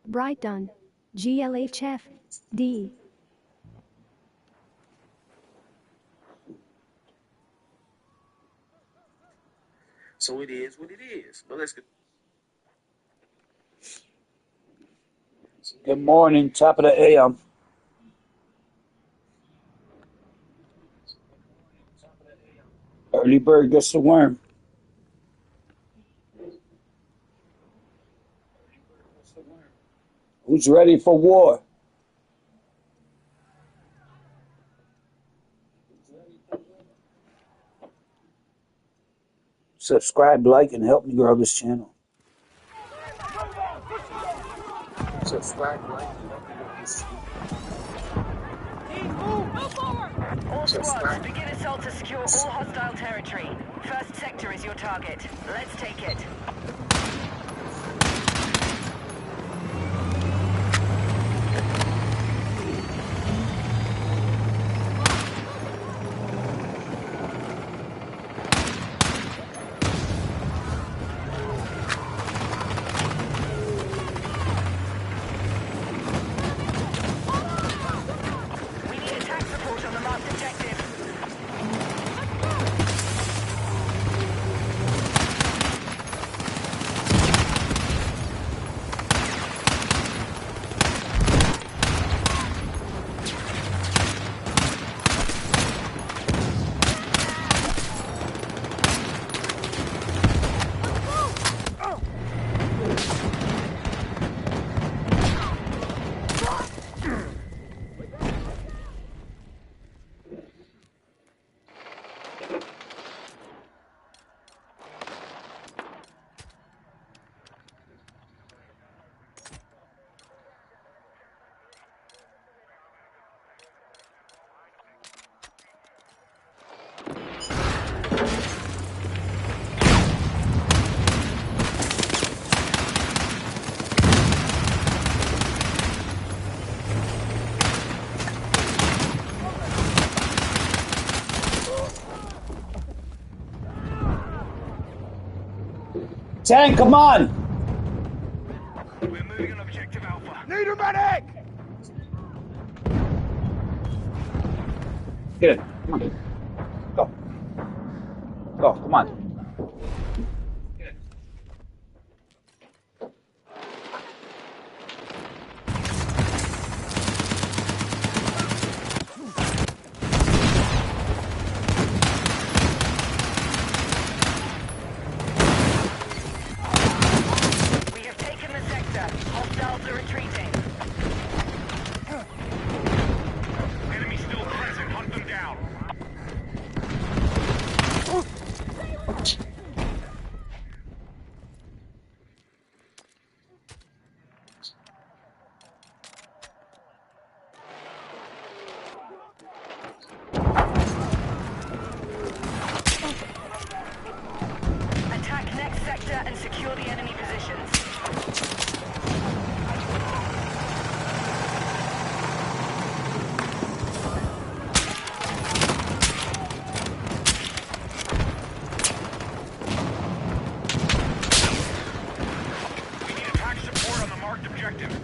Brighton. GLHF. D. So it is what it is. But let's get. Good morning, top of the AM. Early bird gets the worm. Who's ready for war? Subscribe, like, and help me grow this channel. Subscribe, like, and help me with this. All squads, begin assault to secure all hostile territory. First sector is your target. Let's take it. We need attack support on the marked objective. Tank, come on! We're moving on objective Alpha. Need a medic! Get it. Come on. Go. Go, come on. We have taken the sector. Hostiles are retreating. Enemy still present. Hunt them down. Attack next sector and secure the enemy positions. We need attack support on the marked objective.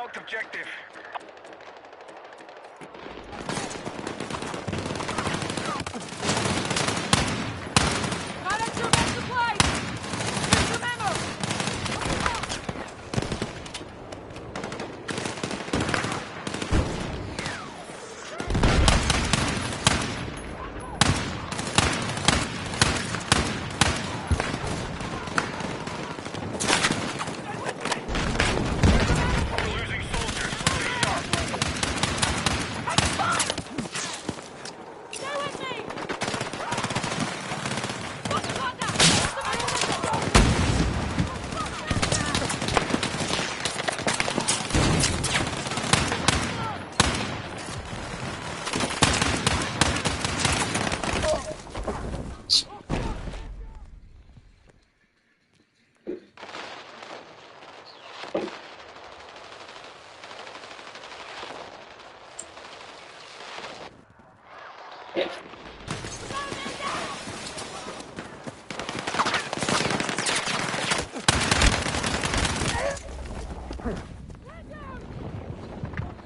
marked objective. Got extra med supplies! Here's some ammo! We're losing soldiers. Stay sharp. Stay with me! What's got that?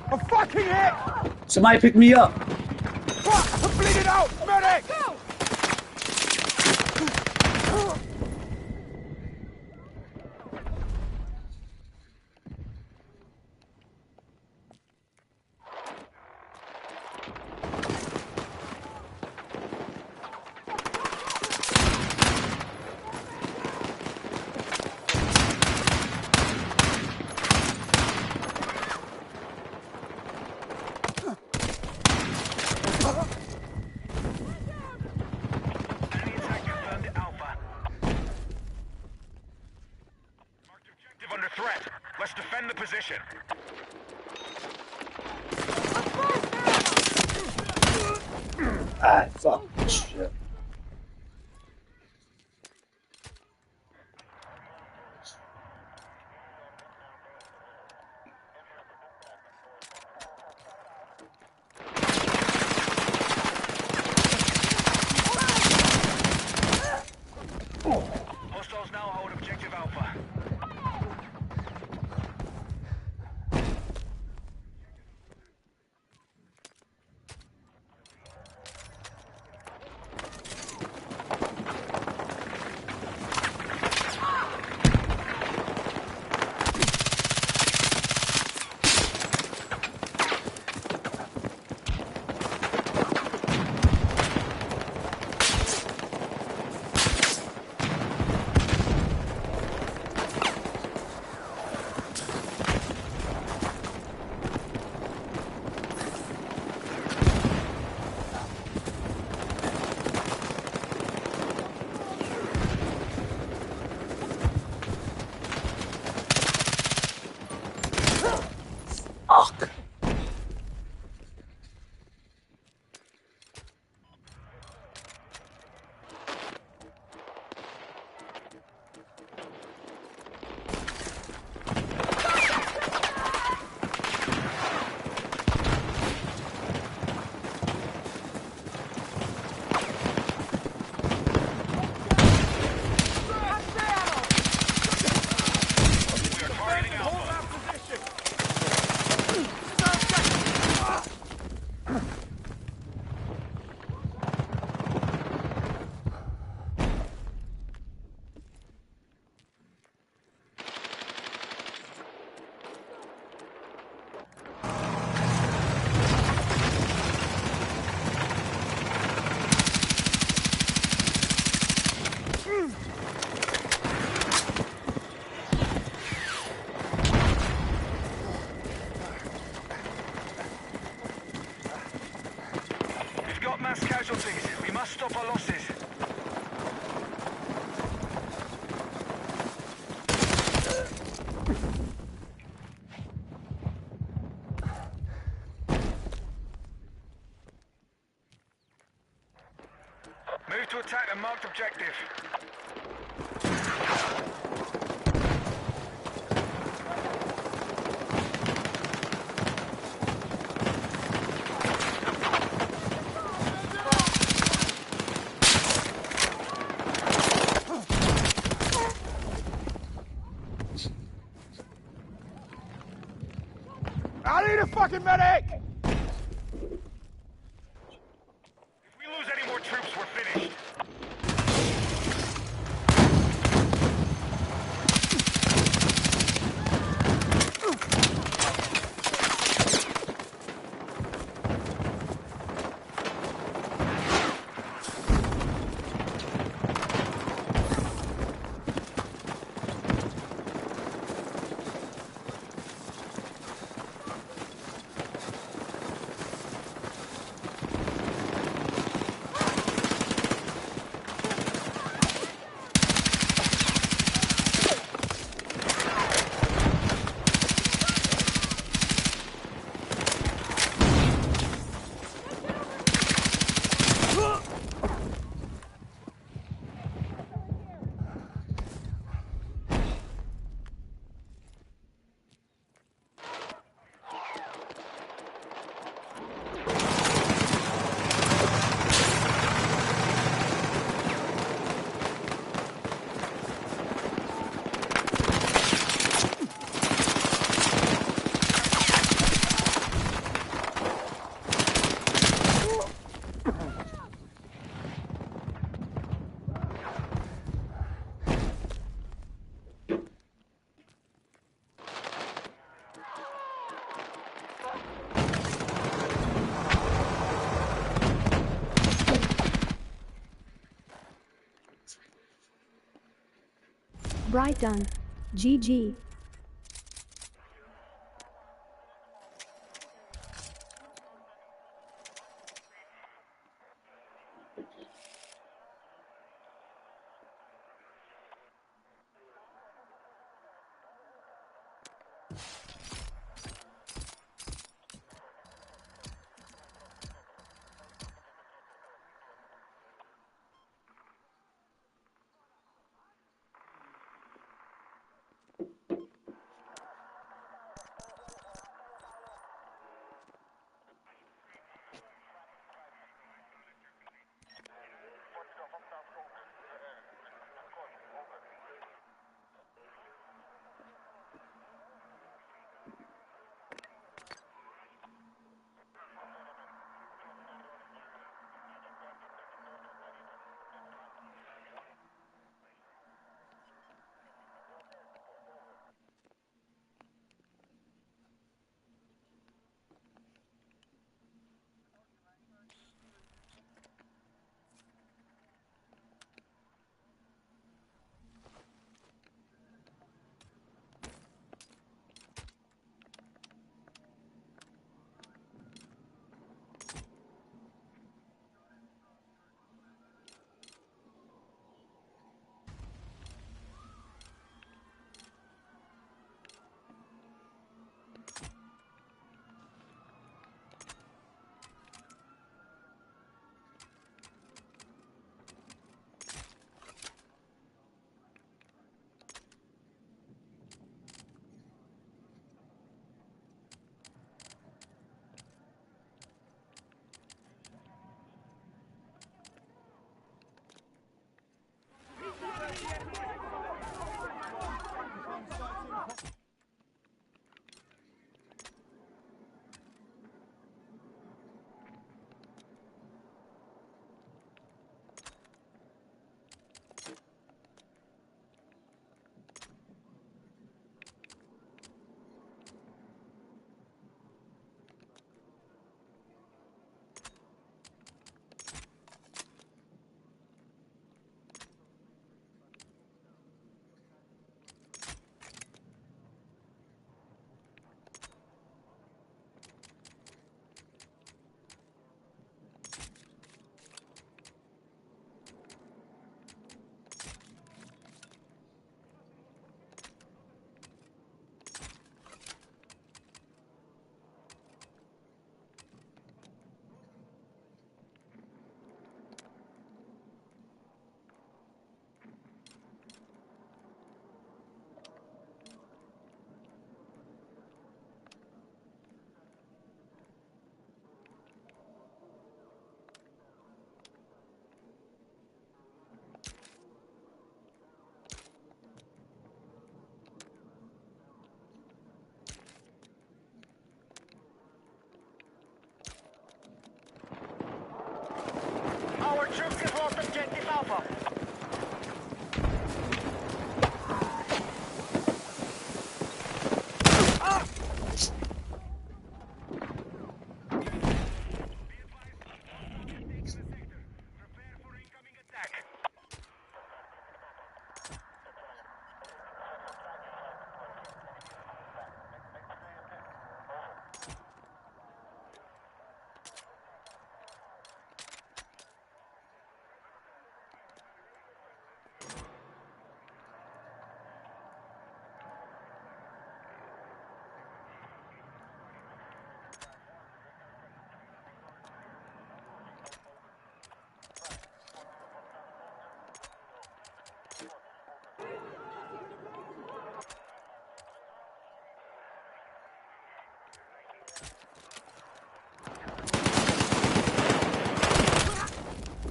I'm fucking hit! Somebody pick me up. Fuck! I'm bleeding out! Medic! Enemy attack confirmed at Alpha. Marked objective under threat. Let's defend the position. Ah, fuck. Shit. Hostiles now hold objective Alpha. Fuck. We are targeting Alpha. We've got mass casualties. We must stop our losses. Move to attack the marked objective. I need a fucking medic! If we lose any more troops, we're finished. Brighton. GG.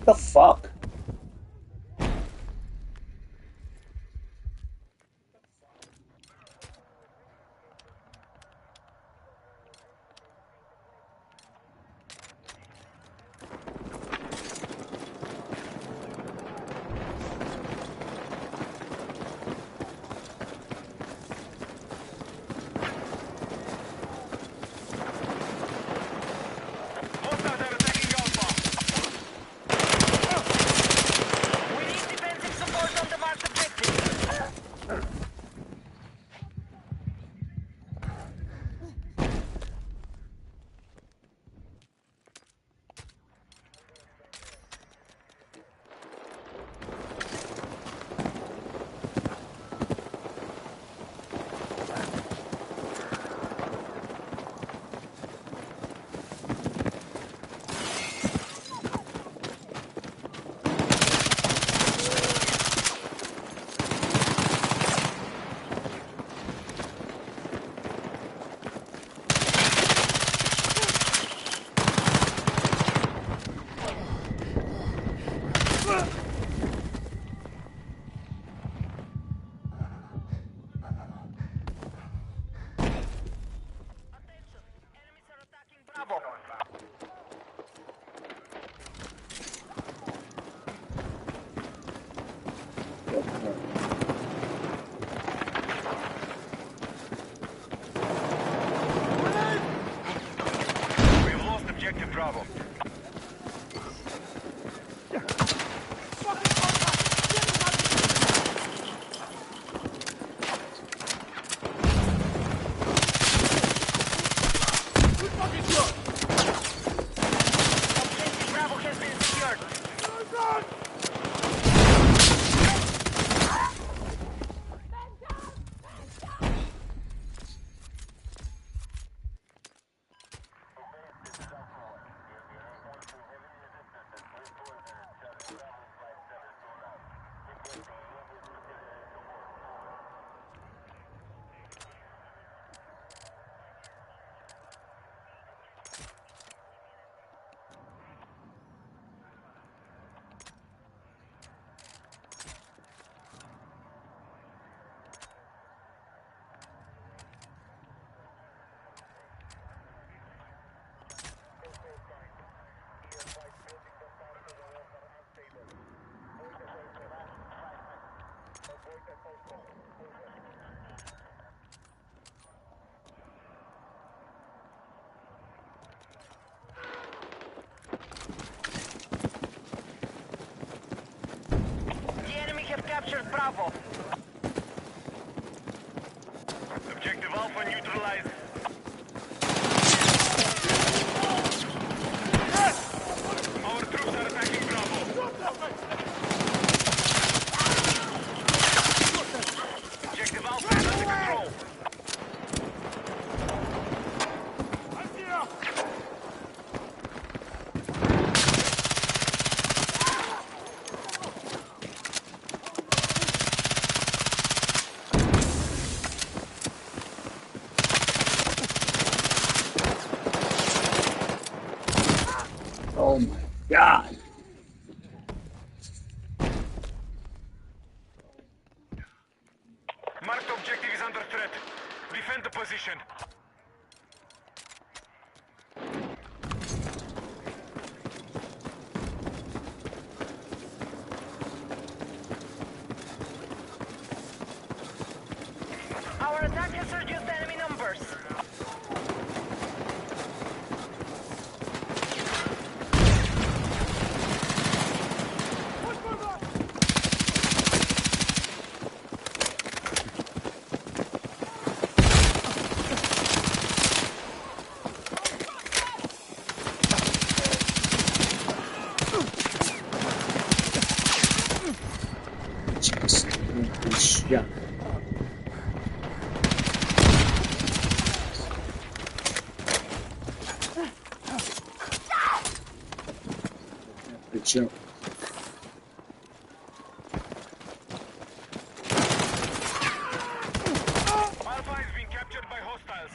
The fuck? Hostiles are attacking Alpha. We need defensive support on the marked objective. Enemies are attacking Bravo. We've lost objective Bravo. Objective Bravo has been secured. The enemy have captured Bravo. Objective Alpha neutralized. Our troops are attacking Bravo. Objective Alpha is under control. Oh my god. Marked objective is under threat. Defend the position. Our attack has reduced enemy numbers. Jesus. Holy shit. Good job. Alpha is being captured by hostiles.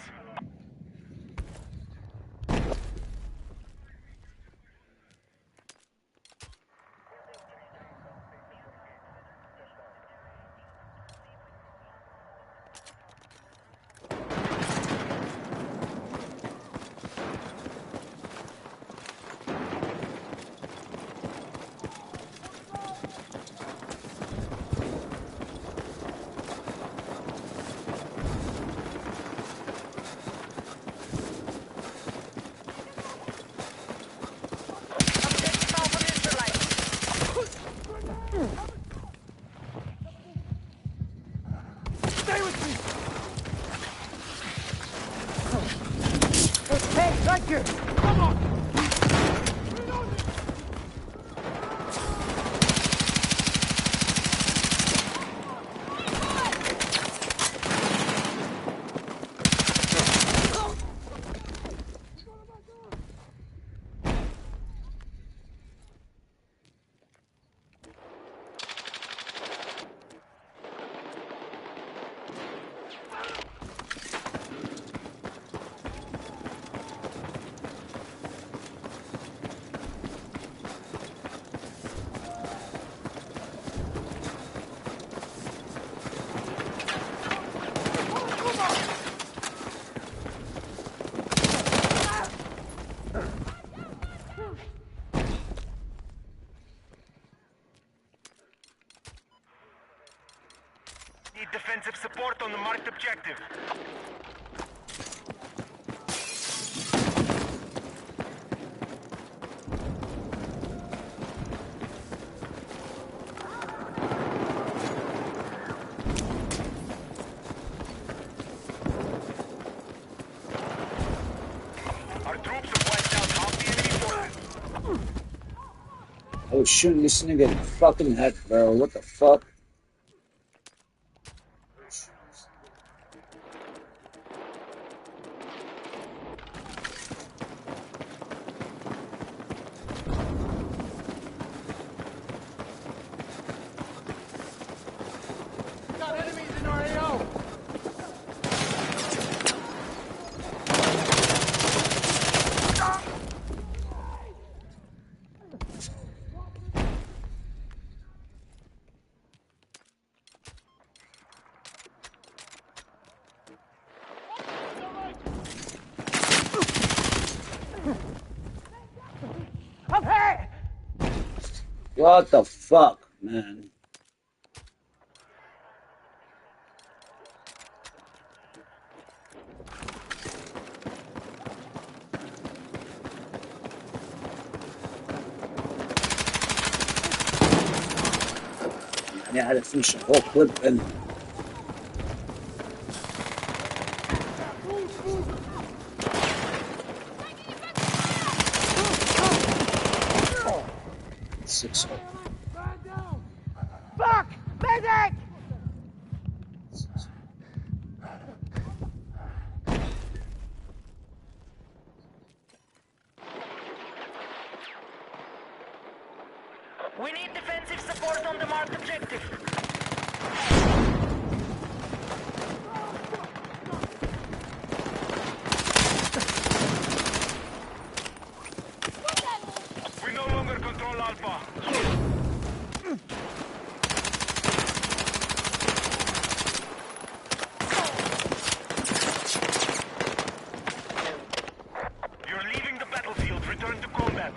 here! Come on! Need defensive support on the marked objective. Our troops have wiped out half the enemy forces. I was shooting this nigga in the fucking head, bro. What the fuck? Got enemies in our AO! I'm hit! What the fuck, man? I had to finish the whole clip and six. Fuck! Medic! We need defensive support on the marked objective. We no longer control Alpha. You're leaving the battlefield. Return to combat.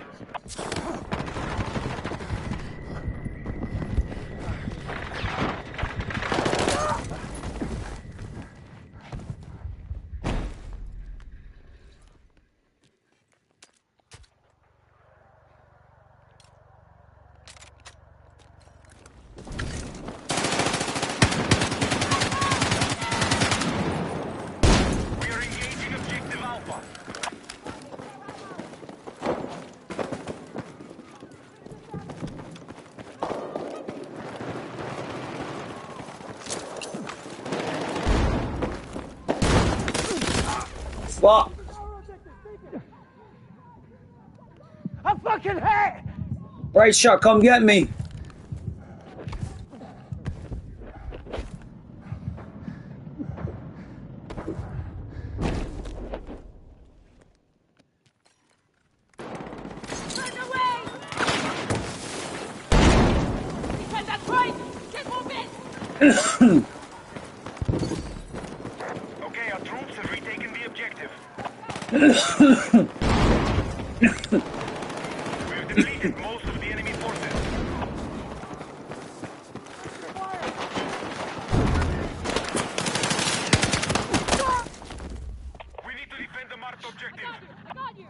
We are engaging objective Alpha. Fuck! I'm fucking hit! Right shot, come get me. Turn away! Defend that right! Get moving! Okay, our troops have retaken the objective. We've depleted most of the enemy forces. We need to defend the marked objective. I got you!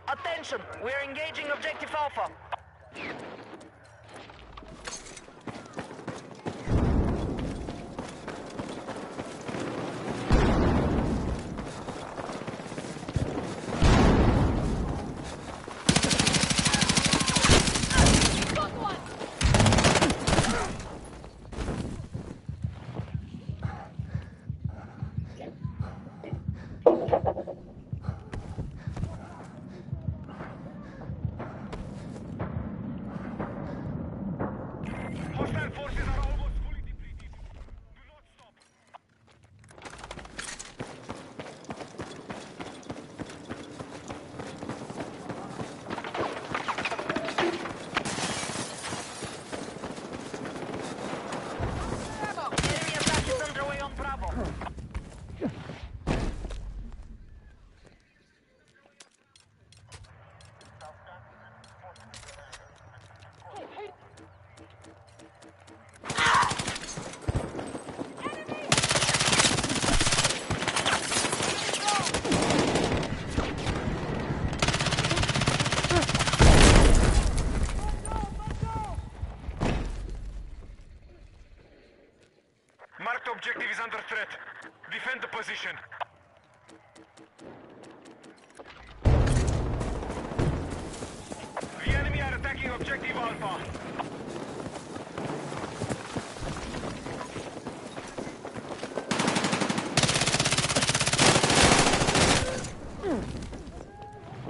Attention, we're engaging Objective Alpha. Hostile forces are almost fully depleted. Do not stop. Enemy attack is underway on Bravo. Marked objective is under threat. Defend the position. The enemy are attacking Objective Alpha.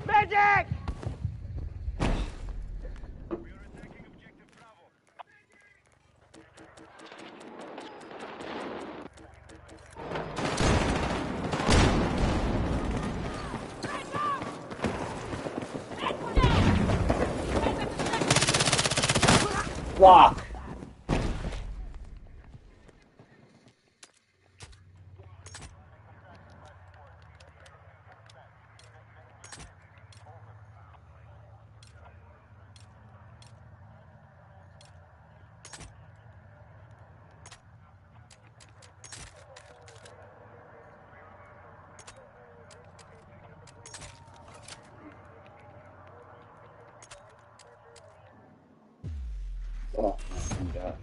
Medic! We are attacking Objective Bravo. Fuck! Oh my god.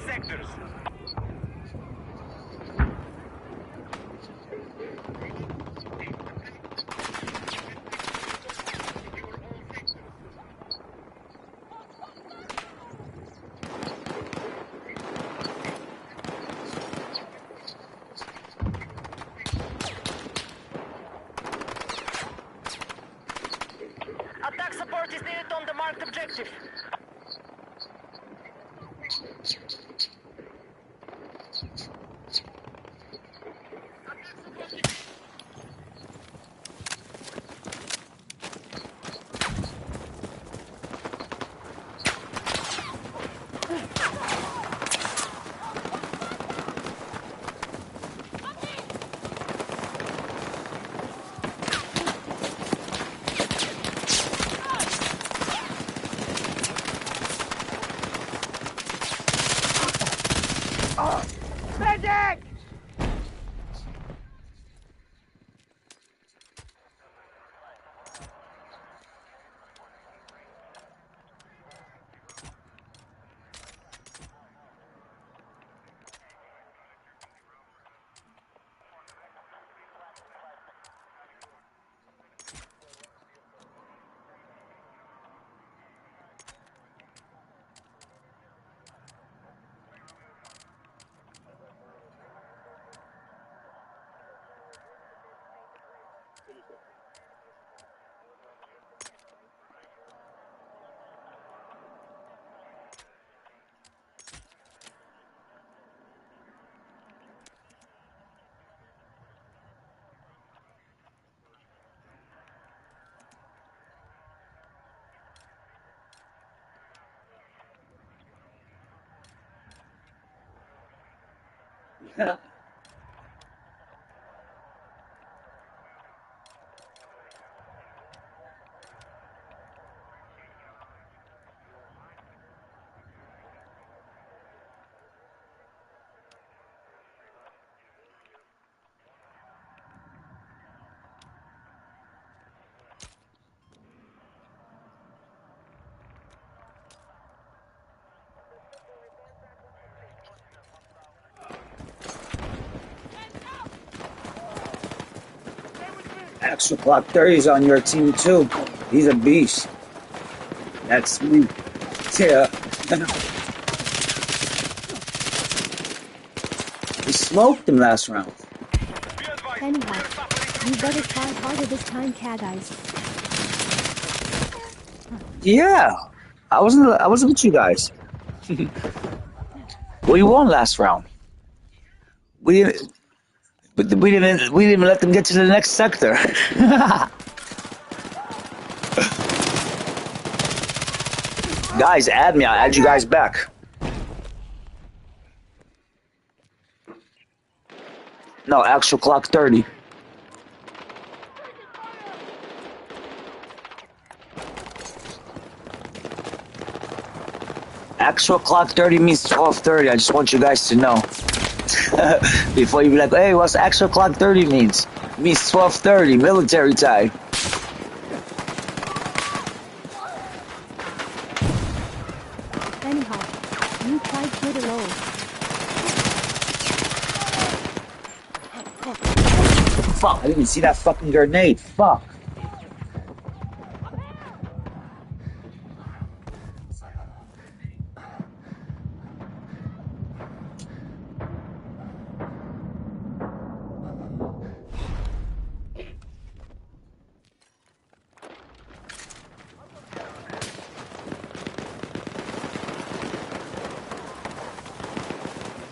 sectors. Attack support is needed on the marked objective. Extra Clock 30 is on your team too. He's a beast. That's me. Yeah. We smoked him last round. Anyhow, you better try harder this time, Cat Eyes. Yeah. I wasn't with you guys. We won last round. We didn't even let them get to the next sector. Guys, add me. I'll add you guys back. No, Actual Clock 30. Actual Clock 30 means 12:30. I just want you guys to know. Before you be like, hey, what's Actual Clock 30 means? It means 12:30, military time. Anyhow, you tried good alone. Fuck, I didn't even see that fucking grenade. Fuck.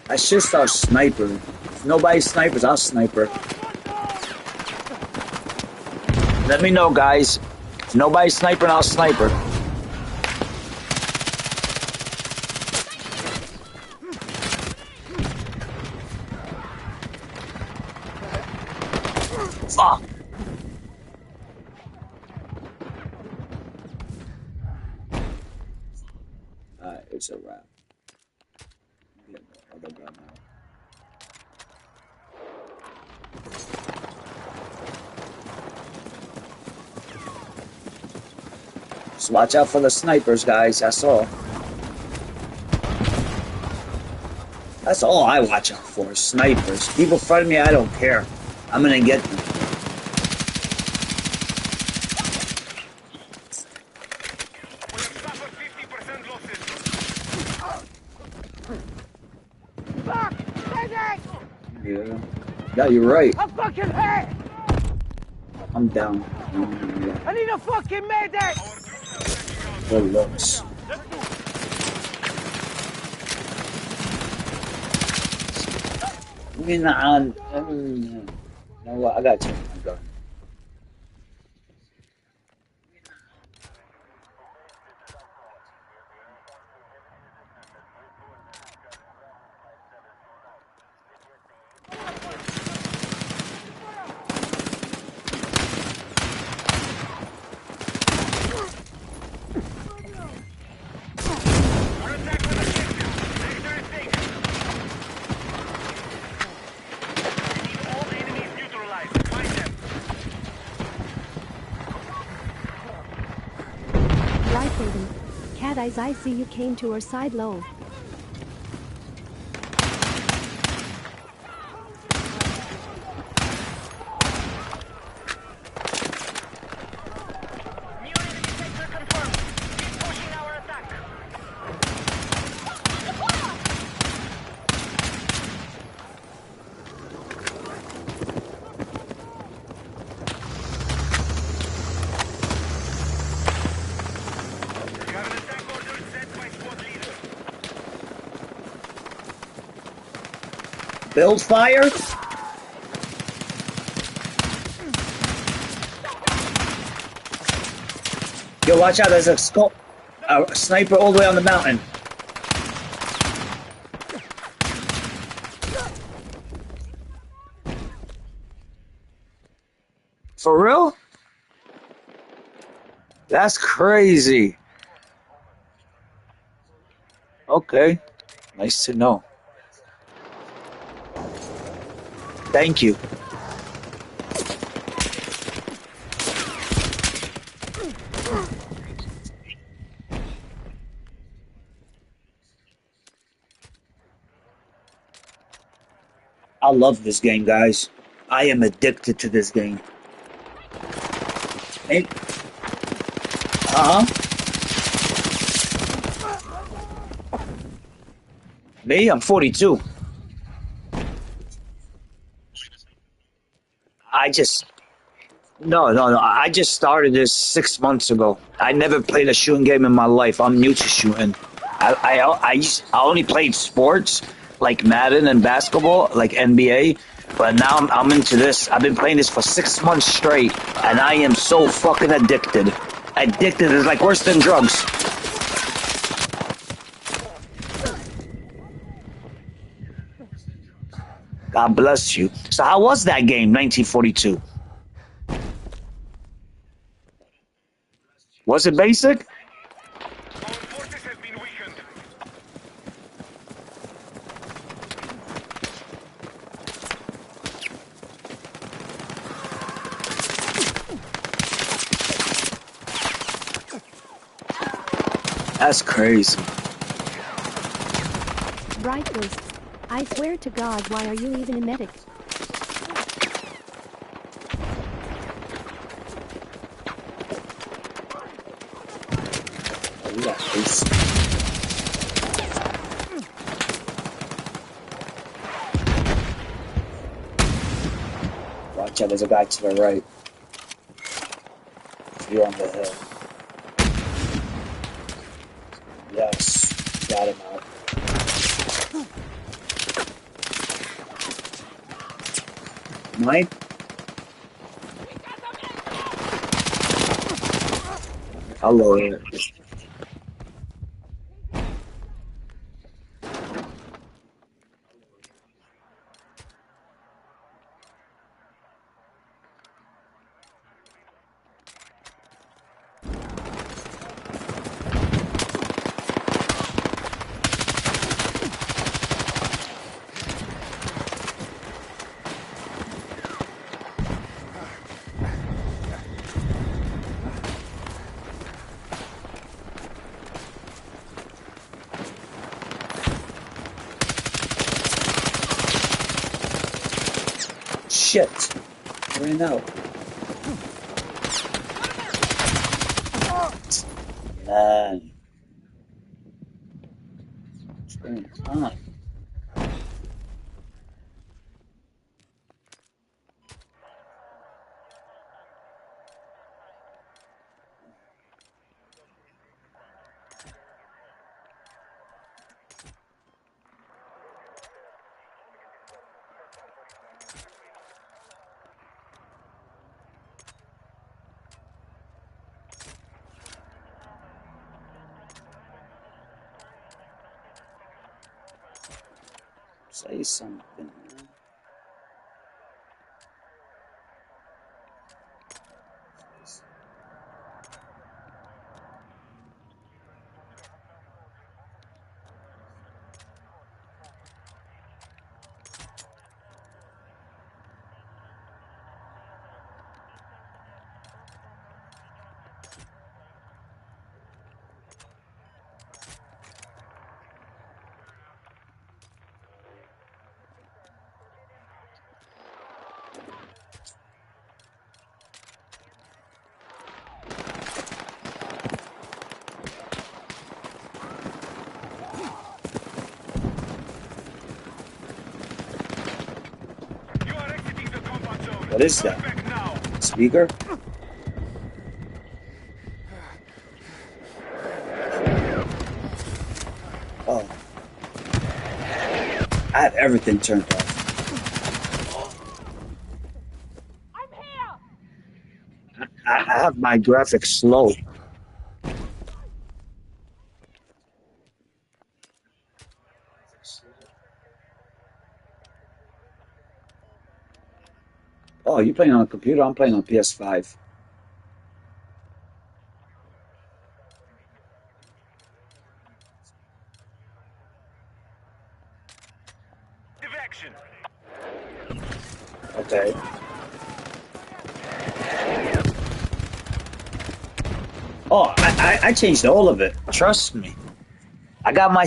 That's just our sniper. If nobody snipers, I'll sniper. Let me know, guys. If nobody's sniping, I'll sniper. Fuck. Alright, it's a wrap. Get the other gun now. Just watch out for the snipers, guys. That's all. That's all I watch out for, snipers. People in front of me, I don't care. I'm gonna get them. We have suffered 50% losses. Fuck! Medic! Yeah. Yeah, you're right. I'm fucking hurt! I'm down. I need a fucking medic! Good looks. I mean, you know what? I gotta change my gun. We're attacked with objective. Sector is taken. We need all enemies neutralized. Find them. Right, baby. Cat Eyes, I see you came to our side low. New enemy sector confirmed. Keep pushing our attack. We have an attack order set by squad leader. Build fire? Yo, watch out, there's a sniper all the way on the mountain. For real? That's crazy. Okay. Nice to know. Thank you. I love this game, guys. I am addicted to this game. Hey. Me? I'm 42. No. I just started this 6 months ago. I never played a shooting game in my life. I'm new to shooting. I only played sports like Madden and basketball, like NBA. But now I'm into this. I've been playing this for 6 months straight, and I am so fucking addicted. Addicted is like worse than drugs. God bless you. So how was that game, 1942? Was it basic? Our forces have been weakened. That's crazy. Right, Ghost. I swear to God, why are you even a medic? Oh, you got face. Watch out, there's a guy to the right. You're on the hill. Yes, got him out. Mike? Hello. shit. I ran out. Man. What's going on? Say something, man. You are exiting the combat zone. What is Turn that? back now. Speaker? Oh. I have everything turned off. I'm here! I have my graphics slow. Oh, you playing on a computer? I'm playing on PS5. Active action. Okay. Oh, I changed all of it. Trust me. I got my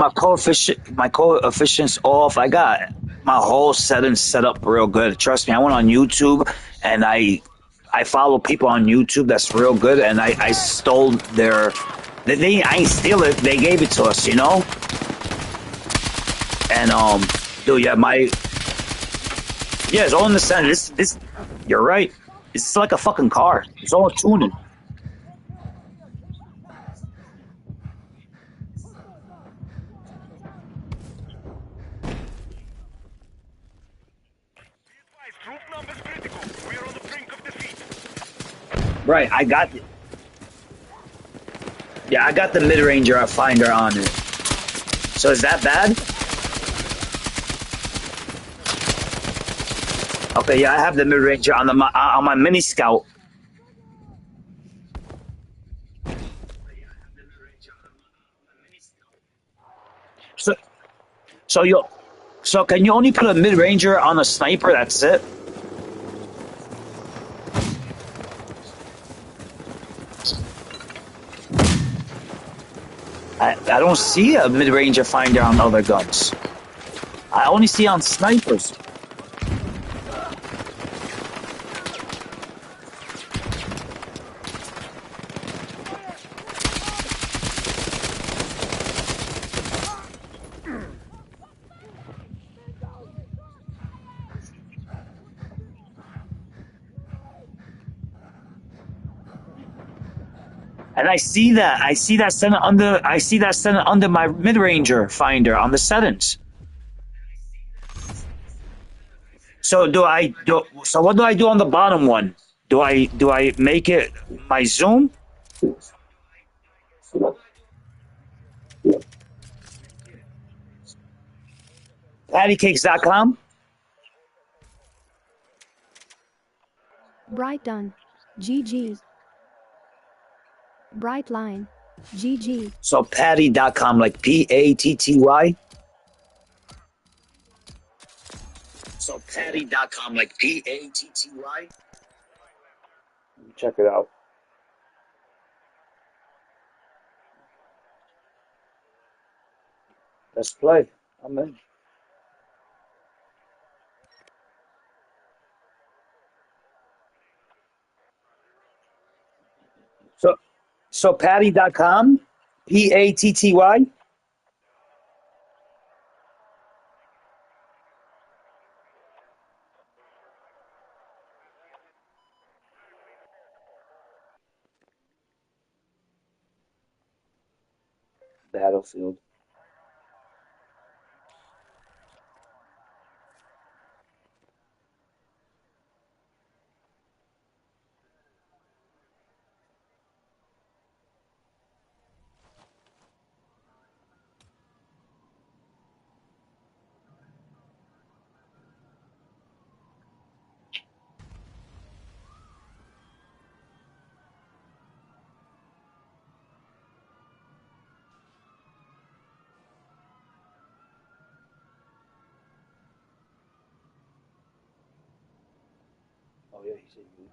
coefficients off. I got my whole settings set up real good. Trust me. I went on YouTube and I follow people on YouTube that's real good, and I stole their. I ain't steal it. They gave it to us, you know. And dude, yeah, it's all in the center. You're right. It's like a fucking car. It's all tuning. Troop numbers critical. We are on the brink of defeat. Right, I got it. Yeah, I got the mid ranger finder on it. So is that bad? Okay, yeah, I have the mid ranger on my mini scout. So so you so can you only put a mid ranger on a sniper? That's it. I don't see a mid ranger finder on other guns. I only see on snipers. And I see that center under my mid ranger finder on the settings. So so what do I do on the bottom one? Do I make it my zoom? Pattycakes.com? Bright done. GG. Bright line. GG. So patty.com, like Patty. So patty.com, like Patty. Check it out. Let's play. I'm in. So Patty.com, Patty. Battlefield. Oh yeah, he's a huge.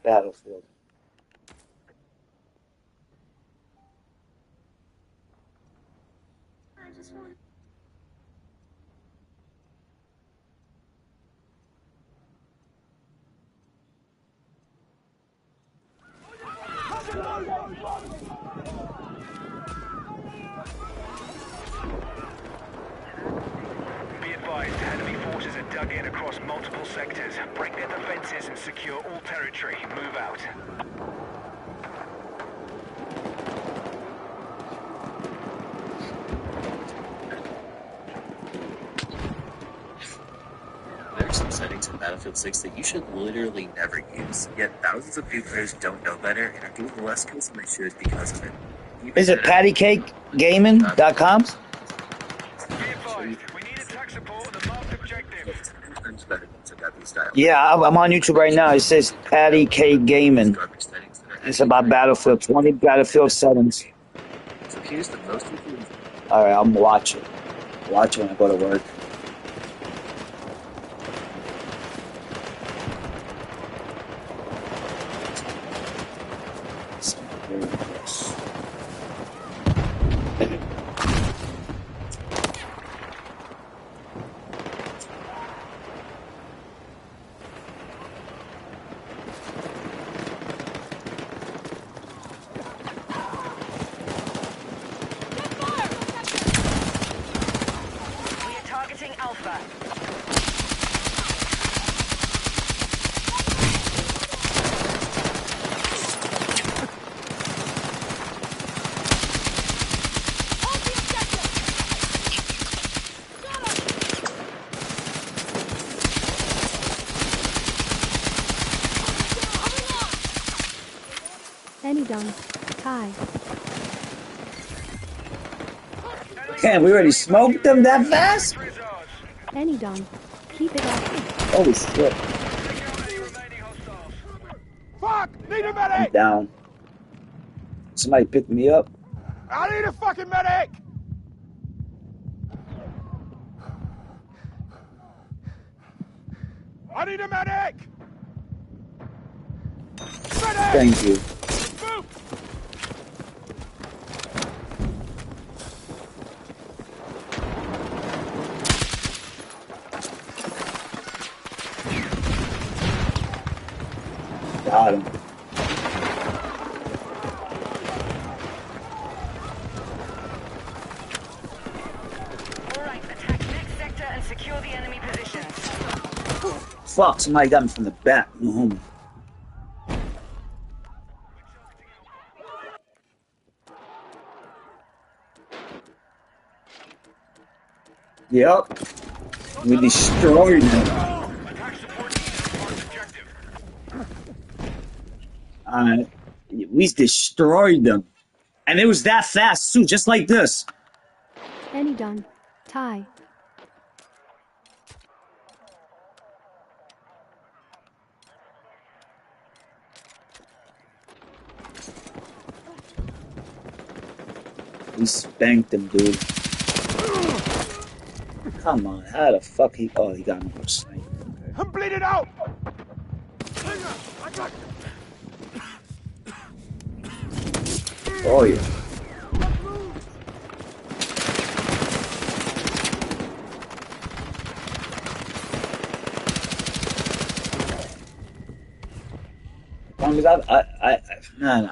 Battlefield. Be advised, enemy forces are dug in across multiple sectors. Break their defenses and secure all territory. Move out. There are some settings in Battlefield 6 that you should literally never use, yet thousands of new players don't know better and are doing less kills than they should because of it. Is it pattycakegaming.com? Be advised, we need attack support on the marked objective. It's 10 times better than Togapi style. Yeah, I'm on YouTube right now. It says Patty K Gaming. Garbage settings that are It's about Battlefield. 20 Battlefield settings. So here's the most important. All right, I'm watching. Watch when I go to work. We are targeting Alpha. Hold the objective! Got him! Enemy down. Tie. Damn, we already smoked them that fast? Victory is ours. Enemy down. Keep it up. Holy shit. Take out any remaining hostiles. Fuck! Need a I'm medic! down. Somebody pick me up. I need a fucking medic! I need a medic! Medic! Thank you. Move! Got him. All right, attack next sector and secure the enemy positions. Fuck, somebody got me from the back. No homo. Yep. We destroyed them. Attack support needed on marked objective. We destroyed them. And it was that fast too, just like this. Enemy down. Tie. We spanked him, dude. Come on, how the fuck he... Oh, he got me with a sniper. Okay. I'm bleeding out! I got Oh yeah. Long as man,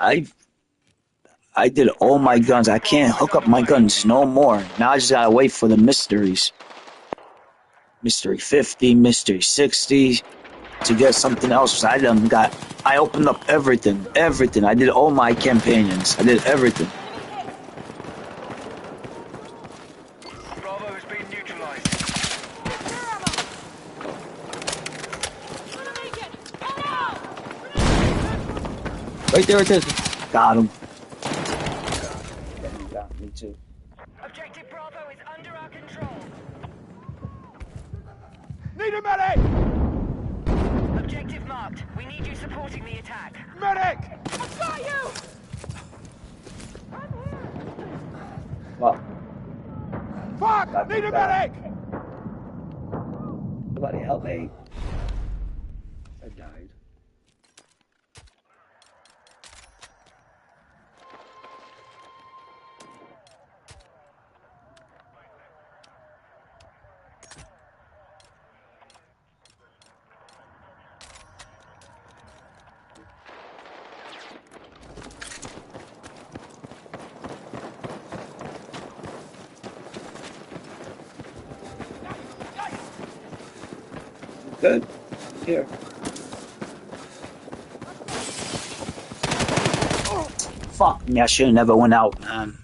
I did all my guns. I can't hook up my guns no more. Now I just gotta wait for the mysteries. Mystery 50, Mystery 60 to get something else. I opened up everything. I did all my campaigns. I did everything. Bravo has been neutralized. Gonna make it! Head out! Right there. Got him. Got me too. Objective Bravo is under our control. Need a medic! Objective marked. We need you supporting the attack. Medic! I've got you! Well, Fuck! Need a medic! somebody help me. I died. Good. Here. Fuck me, I should have never went out, man.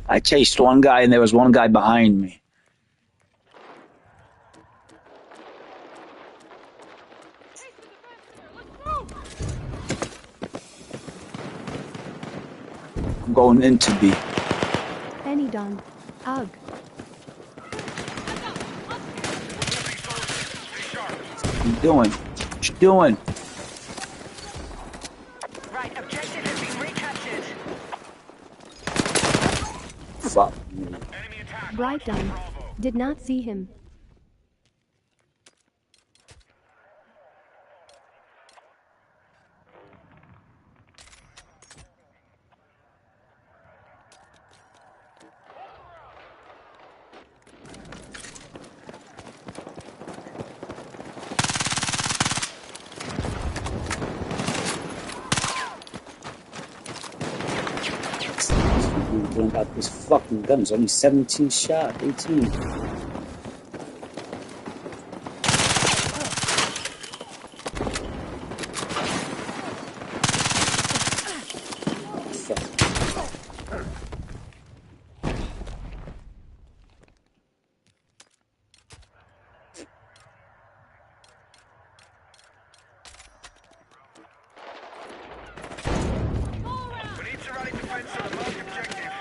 I chased one guy and there was one guy behind me. I'm going into B. Benny Don. Ugh. What you doing? What you doing? Right, objective has been recaptured. Fuck me. Enemy attack. Bright Don. Bravo. Did not see him. Doing about this fucking guns. Only 17 shot, 18. We need to rally defense on the mark objective.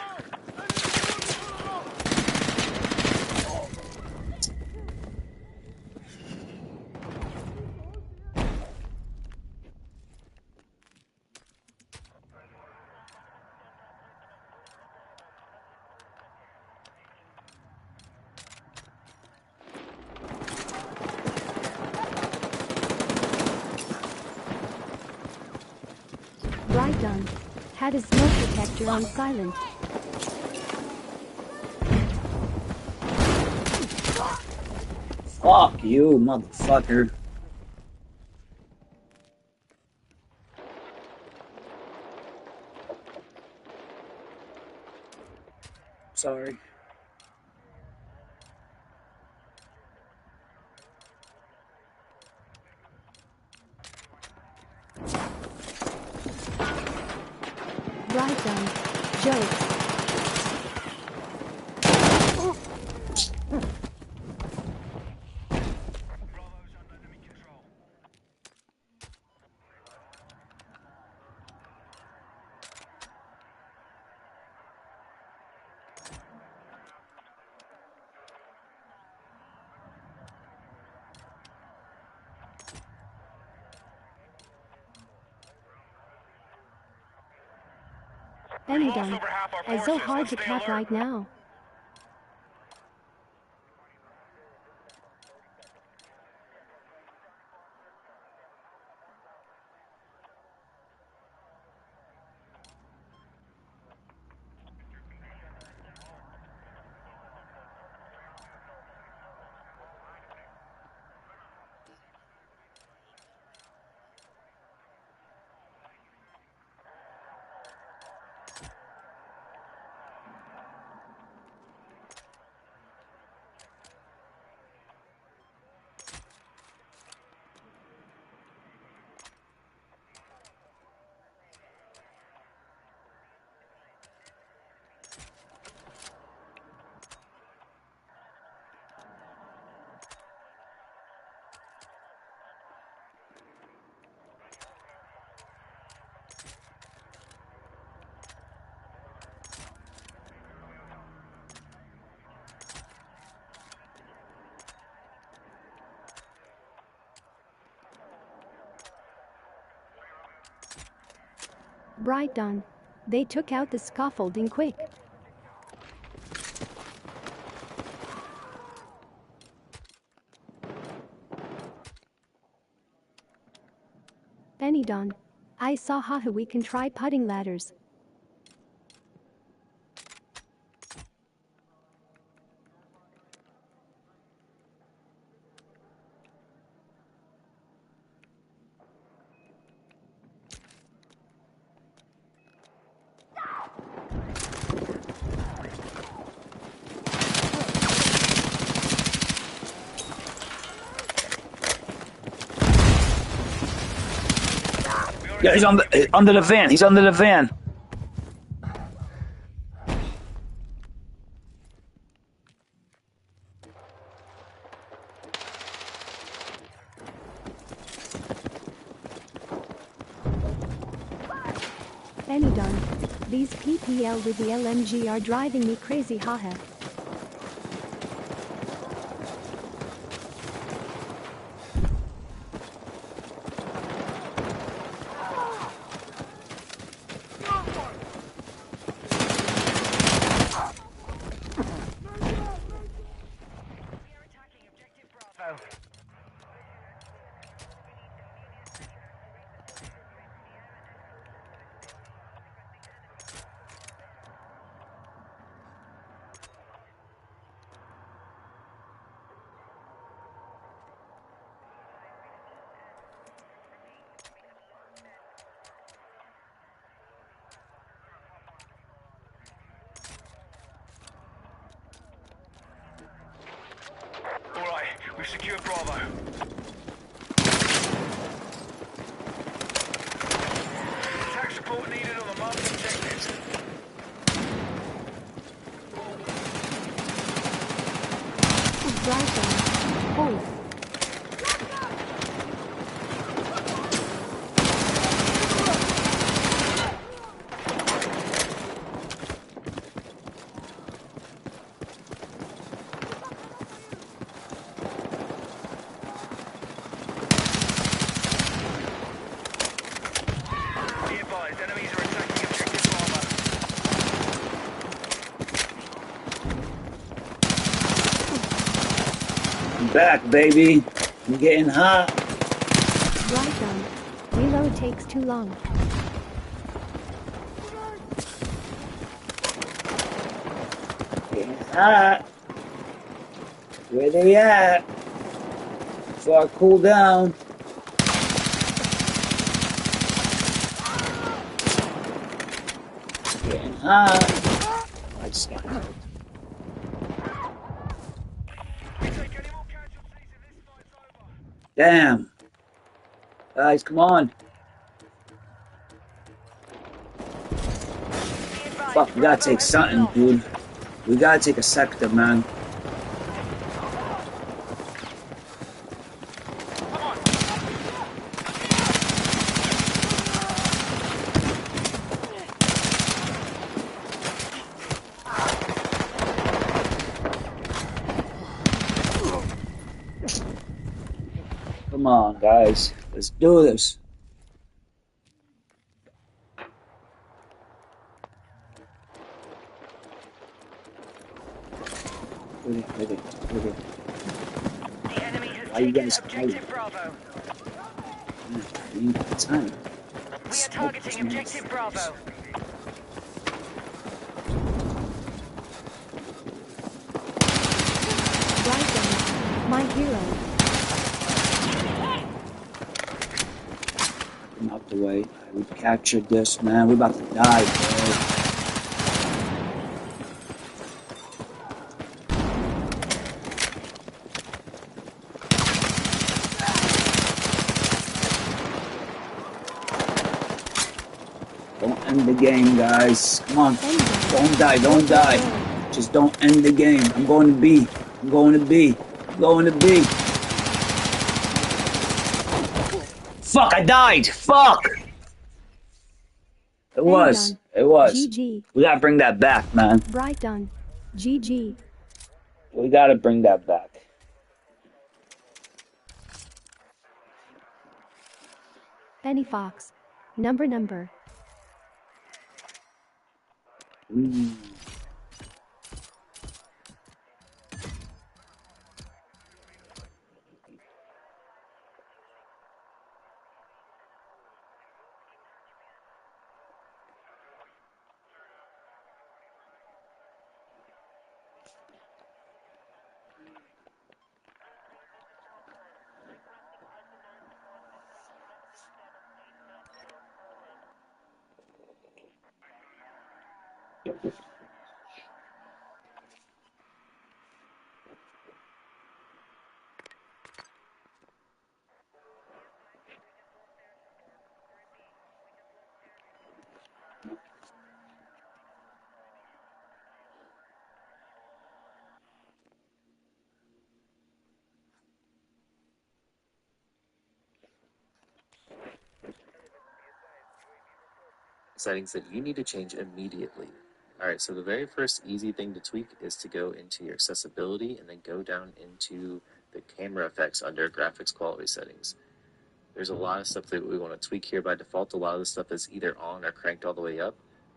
Bright Don. Had his smoke detector on silent. Fuck you, motherfucker. Sorry. Bright Don. Jokes. Bravo's under enemy control. Benny Lost Don. over half our It's so forces. hard Let's to stay cap alert. right now. Bright done. They took out the scaffolding quick. Benny done. I saw haha we can try putting ladders. Yeah, he's on the under the van. He's under the van. Benny done. These PPL with the LMG are driving me crazy haha. All right, we've secured Bravo. Attack support needed on the marked objectives. Bright done. Hold. Be advised, enemies are attacking objective Bravo. I'm back, baby. I'm getting hot. Bright done. Reload takes too long. Getting hot. Where they at? Before I cool down. Getting hot. I just got hurt. We take any more casualties if this fight's over. Damn. Guys, come on. Be advised, Fuck, we gotta Bravo take has something, been lost. dude. We gotta take a sector, man. Come on, guys. Let's do this. Look at it, look at it. The enemy has Why you taken guys objective Bravo. We ain't got time. We are targeting objective Bravo. Bright done. My hero. Get out the way. Alright, we captured this, man. We're about to die, bro. Don't end the game, guys. Come on. Don't die, don't die. Just don't end the game. I'm going to B. I'm going to B. I'm going to B. Fuck, I died. Fuck. It was. It was. GG. We gotta bring that back, man. Bright done. GG. We gotta bring that back. Benny Fox. Number. Settings that you need to change immediately. Alright, so the very first easy thing to tweak is to go into your accessibility and then go down into the camera effects under graphics quality settings. There's a lot of stuff that we want to tweak here. By default, a lot of the stuff is either on or cranked all the way up.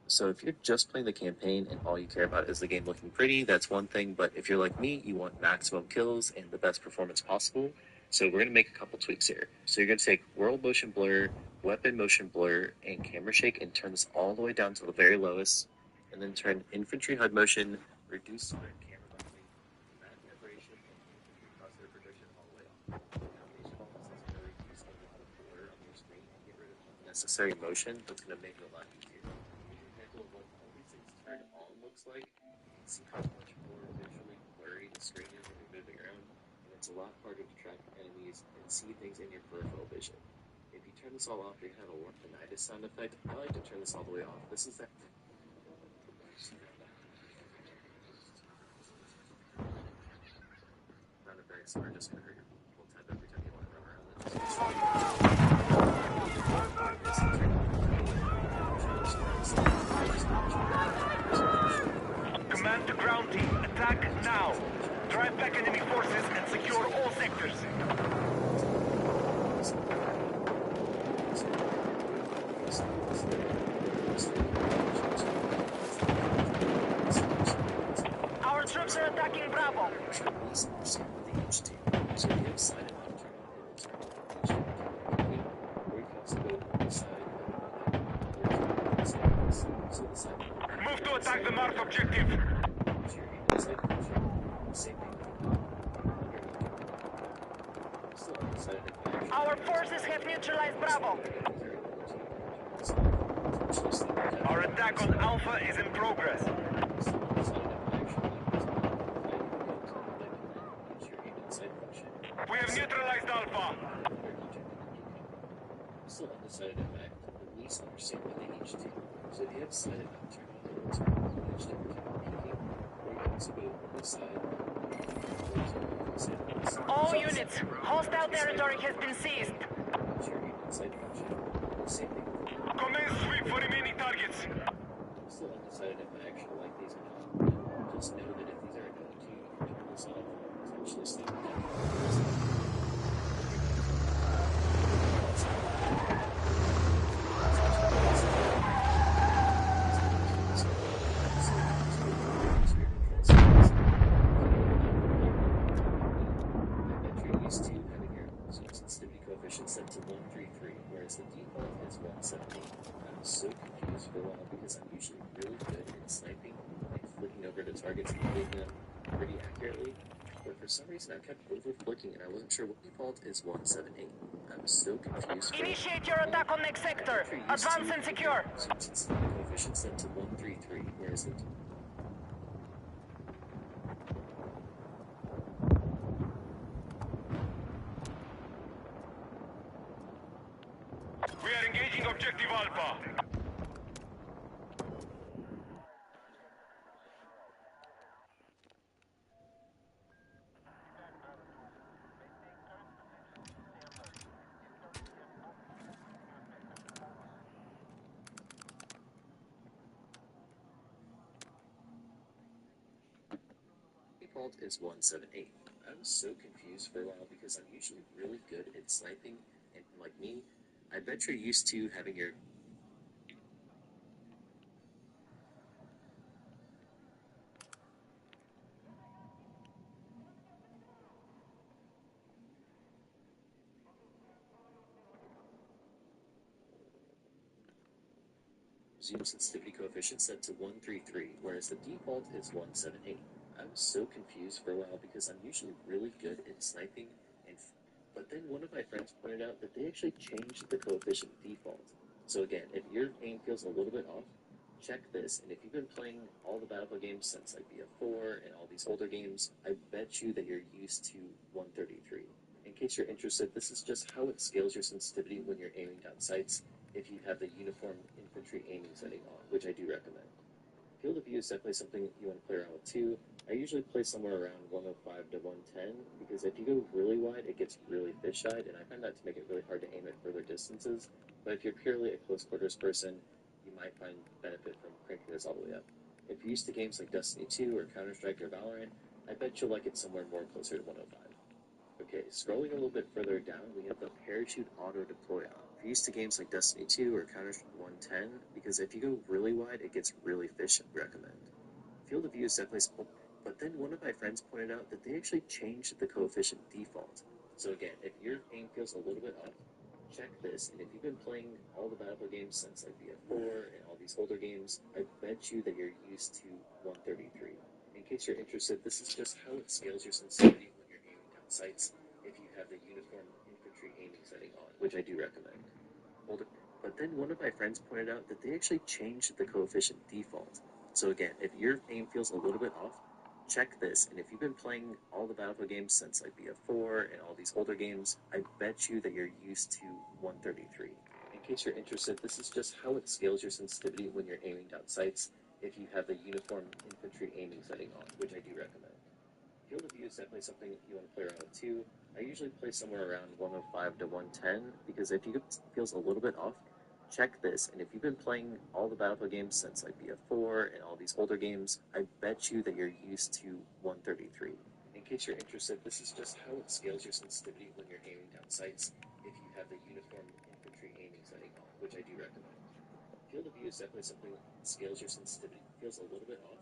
So if you're just playing the campaign and all you care about is the game looking pretty, that's one thing. But if you're like me, you want maximum kills and the best performance possible. So we're going to make a couple tweaks here. So you're going to take world motion blur, weapon motion blur, and camera shake and turn this all the way down to the very lowest. And then turn infantry HUD motion, reduce camera buffering, map separation, and infantry crosshair projection all the way off. Now, these fonts is going to reduce a lot of blur on your screen and get rid of unnecessary motion, but it's going to make it a lot easier. Here's an example of what all these things turned on looks like. You can see how much more visually blurry the screen is when you're moving around, and it's a lot harder to track enemies and see things in your peripheral vision. If you turn this all off, you're going to have a Larpinitis sound effect. I like to turn this all the way off. This is that. Not a very smart, just going to hurt your whole tab every time you want to run around it. Command to ground team, attack now. Drive back enemy forces and secure all sectors. Our troops are attacking Bravo. Move to attack the marked objective. Our forces have neutralized Bravo. Our attack on Alpha is in progress. We have neutralized Alpha. Still undecided in fact, at least understand what they each do. So if you have side effect turn on each different peeking, or you can also go to the side. All units, hostile territory has been seized. Commence sweep for remaining targets. Still undecided if I actually like these or not. Just know that if these are annoying to you, you can turn this off. Essentially stay with set to 133, whereas the default is 170. I was so confused for a while because I'm usually really good at sniping, like flicking over to targets and hitting them pretty accurately, but for some reason I kept over-flicking and I wasn't sure what default is 178. I was so confused. Initiate your attack on next sector. Advance and secure. Sensitivity coefficient set to 133, whereas the We are engaging objective Alpha. default is 178. I was so confused for a while because I'm usually really good at sniping, and like me, I bet you're used to having your zoom sensitivity coefficient set to 133, whereas the default is 178. I was so confused for a while because I'm usually really good at sniping, but then one of my friends pointed out that they actually changed the coefficient default. So again, if your aim feels a little bit off, check this, and if you've been playing all the Battlefield games since like BF4 and all these older games, I bet you that you're used to 133. In case you're interested, this is just how it scales your sensitivity when you're aiming down sights if you have the uniform infantry aiming setting on, which I do recommend. Field of view is definitely something you want to play around with too. I usually play somewhere around 105 to 110 because if you go really wide, it gets really fisheyed, and I find that to make it really hard to aim at further distances. But if you're purely a close quarters person, you might find benefit from cranking this all the way up. If you're used to games like Destiny 2 or Counter-Strike or Valorant, I bet you'll like it somewhere more closer to 105. Okay, scrolling a little bit further down, we have the parachute auto deploy on. If you're used to games like Destiny 2 or Counter-Strike 110, because if you go really wide, it gets really fishy. Recommend. Field of view is definitely small, but then one of my friends pointed out that they actually changed the coefficient default. So again, if your aim feels a little bit off, check this, and if you've been playing all the Battlefield games since like BF4 and all these older games, I bet you that you're used to 133. In case you're interested, this is just how it scales your sensitivity when you're aiming down sights if you have the uniform infantry aiming setting on, which I do recommend. But then one of my friends pointed out that they actually changed the coefficient default. So again, if your aim feels a little bit off, check this, and if you've been playing all the Battlefield games since like BF4 and all these older games, I bet you that you're used to 133. In case you're interested, this is just how it scales your sensitivity when you're aiming down sights if you have the uniform infantry aiming setting on, which I do recommend. Field of view is definitely something you want to play around with too. I usually play somewhere around 105 to 110 because if you feels a little bit off, check this, and if you've been playing all the Battlefield games since like BF4 and all these older games, I bet you that you're used to 133. In case you're interested, this is just how it scales your sensitivity when you're aiming down sights if you have the uniform infantry aiming setting on, which I do recommend. Field of view is definitely something that scales your sensitivity, feels a little bit off.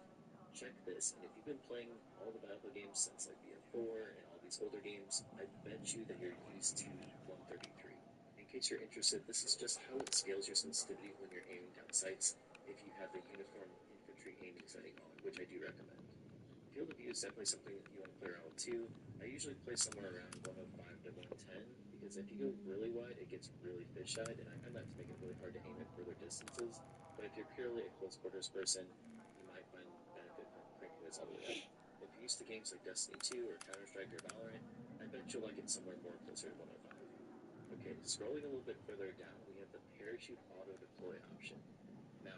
Check this, and if you've been playing all the Battlefield games since like BF4 and all these older games, I bet you that you're used to 133. In case you're interested, this is just how it scales your sensitivity when you're aiming down sights if you have the uniform infantry aiming setting on, which I do recommend. Field of view is definitely something you want to play around with too. I usually play somewhere around 105 to 110 because if you go really wide, it gets really fisheyed, and I find that to make it really hard to aim at further distances. But if you're purely a close quarters person, you might find benefit from cranking this all the way up. If you're used to games like Destiny 2 or Counter-Strike or Valorant, I bet you'll like it somewhere more closer to 105. Okay, scrolling a little bit further down, we have the parachute auto deploy option. Now,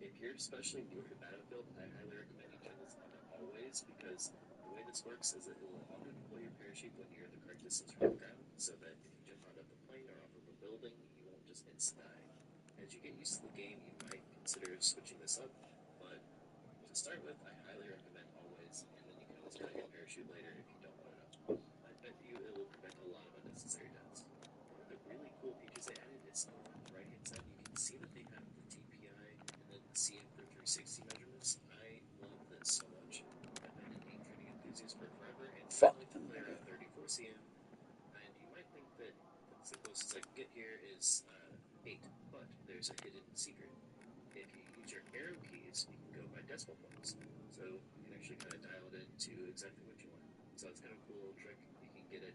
if you're especially newer to Battlefield, I highly recommend you turn this on to always because the way this works is that it will auto deploy your parachute when you're the correct distance from the ground, so that if you jump out of the plane or off of a building, you won't just instant die. As you get used to the game, you might consider switching this up, but to start with, I highly recommend always, and then you can always cut your parachute later if you don't want it up. I bet you it will prevent a lot of unnecessary deaths. One of the really cool features they added is over on the right hand side, you can see that they have the DPI and then the CM for 360 measurements. I love this so much. I've been an aim training enthusiast for forever, and I like to play around 34 CM. And you might think that the closest I can get here is 8, but there's a hidden secret. If you use your arrow keys, you can go by decimal points. So you can actually kind of dial it into exactly what you want. So it's kind of a cool little trick. You can get it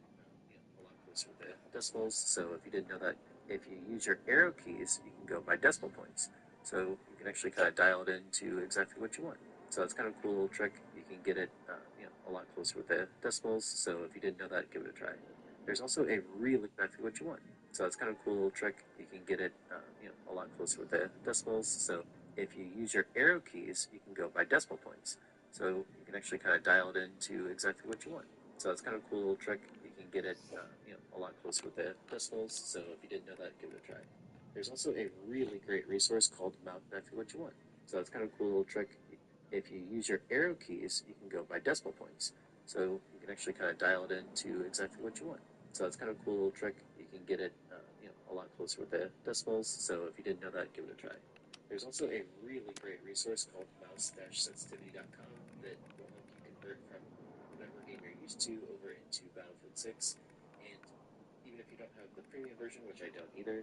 a lot closer with the decimals. So if you didn't know that, if you use your arrow keys, you can go by decimal points. So you can actually kind of dial it into exactly what you want. So it's kind of a cool little trick. You can get it a lot closer with the decimals. So if you didn't know that, give it a try. There's also a really exactly what you want. So it's kind of a cool little trick. You can get it a lot closer with the decimals. So if you use your arrow keys, you can go by decimal points. So you can actually kind of dial it into exactly what you want. So it's kind of a cool little trick. You can get it a lot closer with the decimals. So if you didn't know that, give it a try. There's also a really great resource called Mount Exactly What You Want. So it's kind of a cool little trick. If you use your arrow keys, you can go by decimal points. So you can actually kind of dial it into exactly what you want. So it's kind of a cool little trick. You can get it a lot closer with the decimals. So if you didn't know that, give it a try. There's also a really great resource called mouse-sensitivity.com that will help you convert from whatever game you're used to over into Battlefield 6. And even if you don't have the premium version, which I don't either,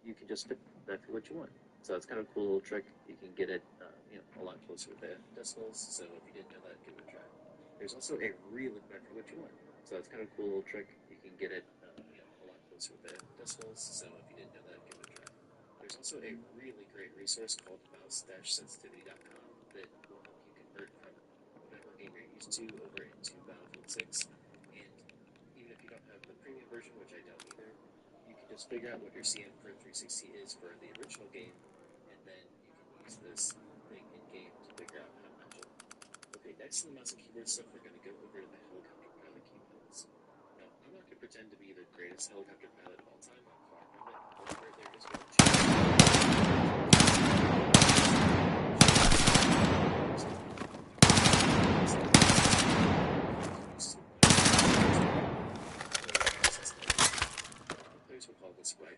you can just fit exactly what you want. So it's kind of a cool little trick. You can get it, a lot closer with the decimals. So if you didn't know that, give it a try. There's also a really for what you want. So it's kind of a cool little trick. You can get it, a lot closer with the decimals. So if you didn't know that, give it a try. There's also a really great resource called mouse-sensitivity.com that will help you convert from whatever game you're used to over into Battlefield 6. And even if you don't have the premium version, which I don't either, you can just figure out what your CM for 360 is for the original game, and then you can use this thing in game to figure out how to match it. Okay, next to the mouse and keyboard stuff, we're going to go over to the helicopter pilot keypads. Now, I'm not going to pretend to be the greatest helicopter pilot of all time. I'm far from it. However, there is one players will call this right.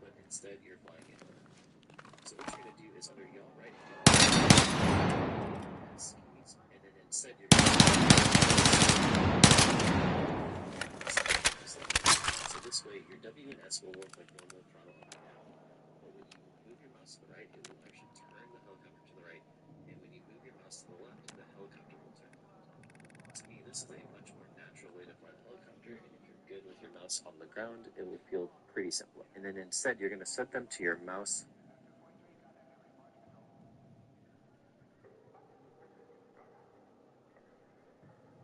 But instead, you're flying it. So what you're going to do is under y'all right S keys, and then instead you're going to so this way your W and S will work like normal throttle up and down. But when you move your mouse to the right, it will actually turn the helicopter to the right, and when you move your mouse to the left, the helicopter will turn left. To me, this is a much more natural way to fly the helicopter, and if you're good with your mouse on the ground, it will feel pretty simple. And then instead, you're going to set them to your mouse.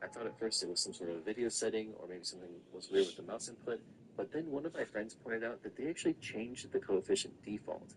I thought at first it was some sort of video setting, or maybe something was weird with the mouse input, but then one of my friends pointed out that they actually changed the coefficient default.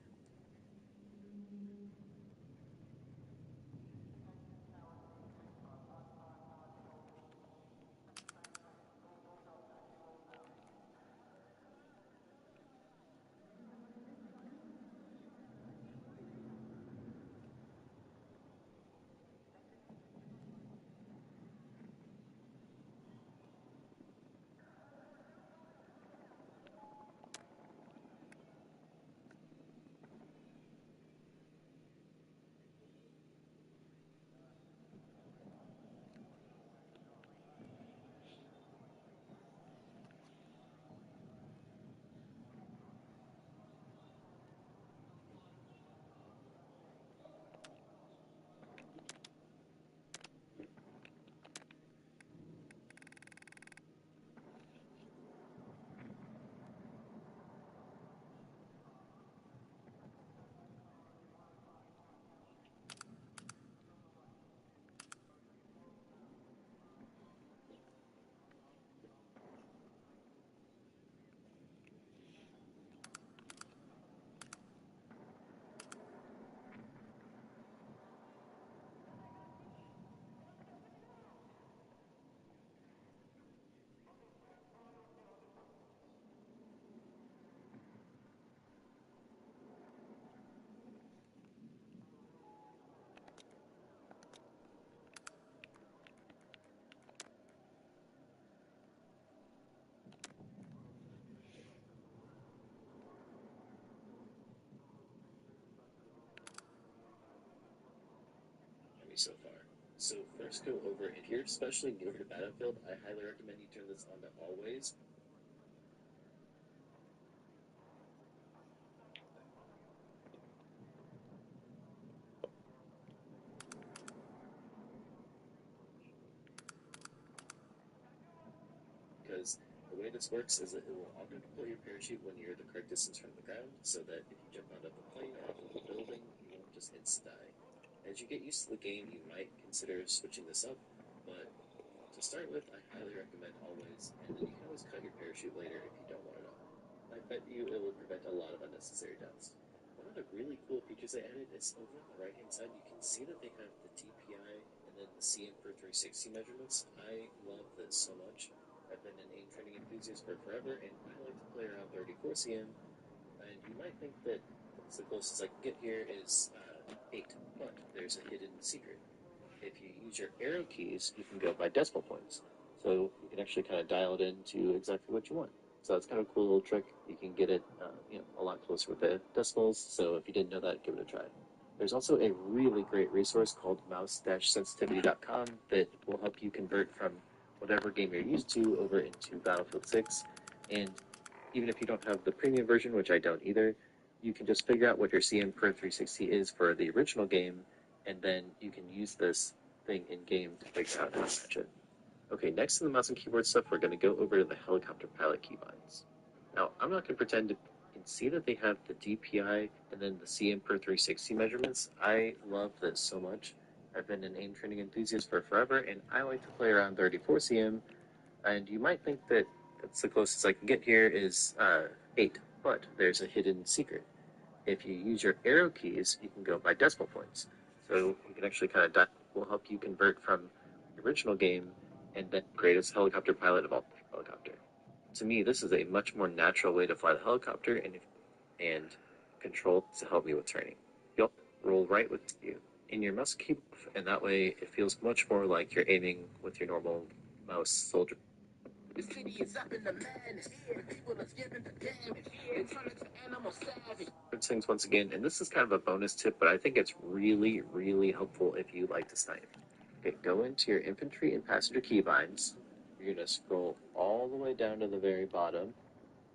So far. So first go over, if you're especially new to Battlefield, I highly recommend you turn this on to always. Because the way this works is that it will auto-deploy your parachute when you're the correct distance from the ground, so that if you jump out of the plane or out of the building, you won't just insta die. As you get used to the game, you might consider switching this up, but to start with, I highly recommend always, and then you can always cut your parachute later if you don't want it on. I bet you it will prevent a lot of unnecessary deaths. One of the really cool features they added is over on the right-hand side, you can see that they have the DPI and then the CM for 360 measurements. I love this so much. I've been an aim training enthusiast for forever, and I like to play around 34 CM, and you might think that the closest I can get here is 8, but there's a hidden secret. If you use your arrow keys, you can go by decimal points. So you can actually kind of dial it into exactly what you want. So that's kind of a cool little trick. You can get it, a lot closer with the decimals. So if you didn't know that, give it a try. There's also a really great resource called mouse-sensitivity.com that will help you convert from whatever game you're used to over into Battlefield 6. And Even if you don't have the premium version, which I don't either, you can just figure out what your CM Pro 360 is for the original game, and then you can use this thing in-game to figure out how to match it. Okay, next to the mouse and keyboard stuff, we're going to go over to the helicopter pilot keybinds. Now, I'm not going to pretend to see that they have the DPI and then the CM Pro 360 measurements. I love this so much. I've been an aim training enthusiast for forever, and I like to play around 34 CM, and you might think that that's the closest I can get here is 8, but there's a hidden secret. If you use your arrow keys, you can go by decimal points. So you can actually kind of will help you convert from the original game and then greatest helicopter pilot of all helicopter. To me, this is a much more natural way to fly the helicopter and control to help me with turning. You'll roll right with you in your mouse key, and that way it feels much more like you're aiming with your normal mouse soldier. The city is up in the man here. People are giving the damage here. Turn into animal savage. Things once again, and this is kind of a bonus tip, but I think it's really, really helpful if you like to snipe. Okay, go into your infantry and passenger keybinds. You're going to scroll all the way down to the very bottom,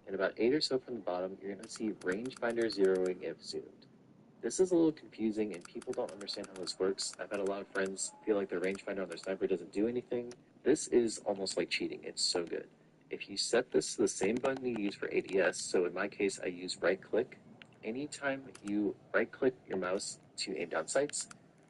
and about 8 or so from the bottom, you're going to see rangefinder zeroing if zoomed. This is a little confusing, and people don't understand how this works. I've had a lot of friends feel like their rangefinder on their sniper doesn't do anything. This is almost like cheating. It's so good. If you set this to the same button you use for ADS, so in my case, I use right-click. Anytime you right-click your mouse to aim down sights,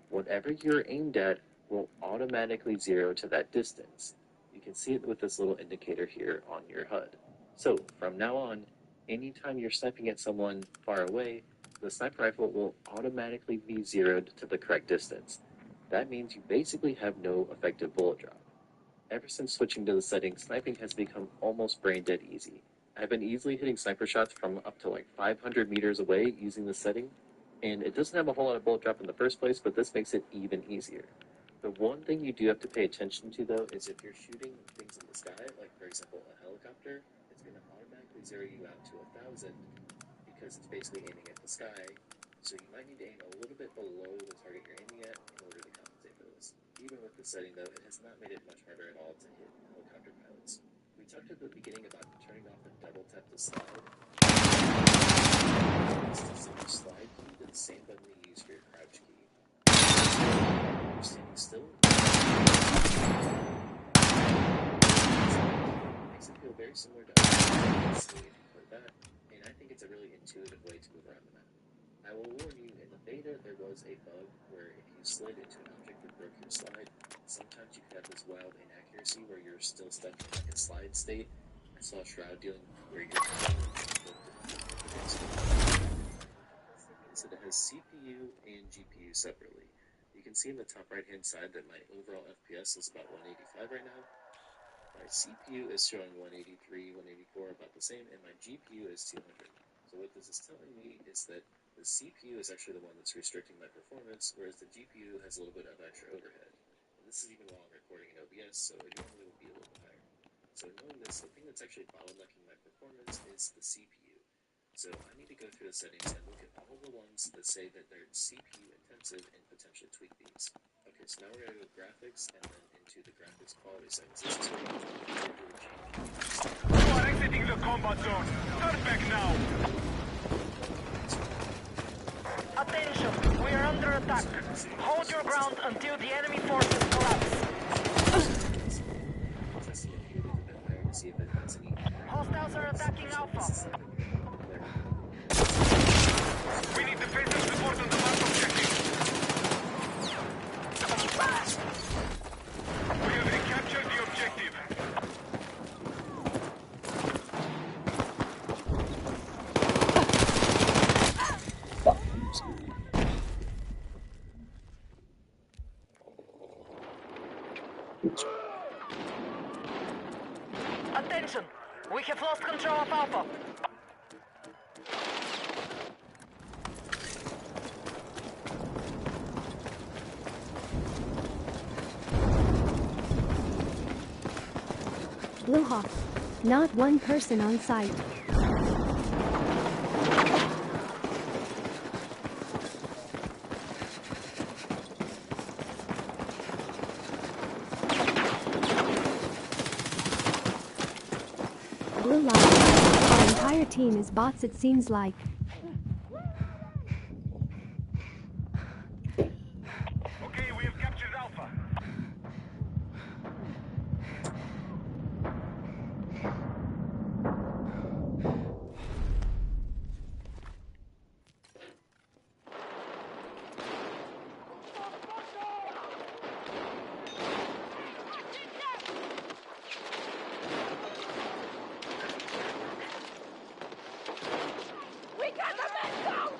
whatever you're aimed at will automatically zero to that distance. You can see it with this little indicator here on your HUD. So, from now on, anytime you're sniping at someone far away, the sniper rifle will automatically be zeroed to the correct distance. That means you basically have no effective bullet drop. Ever since switching to the settings, sniping has become almost brain-dead easy. I've been easily hitting sniper shots from up to like 500 meters away using this setting, and it doesn't have a whole lot of bullet drop in the first place, but this makes it even easier. The one thing you do have to pay attention to, though, is if you're shooting things in the sky, like, for example, a helicopter, it's going to automatically zero you out to 1,000 because it's basically aiming at the sky, so you might need to aim a little bit below the target you're aiming at in order to compensate for this. Even with this setting, though, it has not made it much harder at all to hit helicopter pilots. We talked at the beginning about turning off the double tap to slide. It's to set the slide key to the same button you use for your crouch key. You're standing still. It makes it feel very similar to if you put that, and I think it's a really intuitive way to move around the map. I will warn you, in the beta there was a bug where if you slid into an object that broke your slide, sometimes you could have this wild inaccuracy where you're still stuck in like a slide state. I saw Shroud dealing where you're so it has CPU and GPU separately. You can see in the top right hand side that my overall FPS is about 185 right now. My CPU is showing 183, 184, about the same, and my GPU is 200. So what this is telling me is that the CPU is actually the one that's restricting my performance, whereas the GPU has a little bit of extra overhead. And this is even while I'm recording in OBS, so it normally would be a little bit higher. So knowing this, the thing that's actually bottlenecking my performance is the CPU. So I need to go through the settings and look at all the ones that say that they're CPU intensive and potentially tweak these. Okay, so now we're going to go graphics and then into the graphics quality settings. This is where you can change. You are exiting the combat zone. Turn back now. Attention, we are under attack. Hold your ground until the enemy forces collapse. Testing it here a little bit higher to see if it has any. Hostiles are attacking Alpha. We need defensive support on the mark objective. We have recaptured the objective. Attention, we have lost control of Alpha. Blue Hawk. Not one person on site. Blue Line. Our entire team is bots, it seems like. Okay, we have captured Alpha. We got the men, go!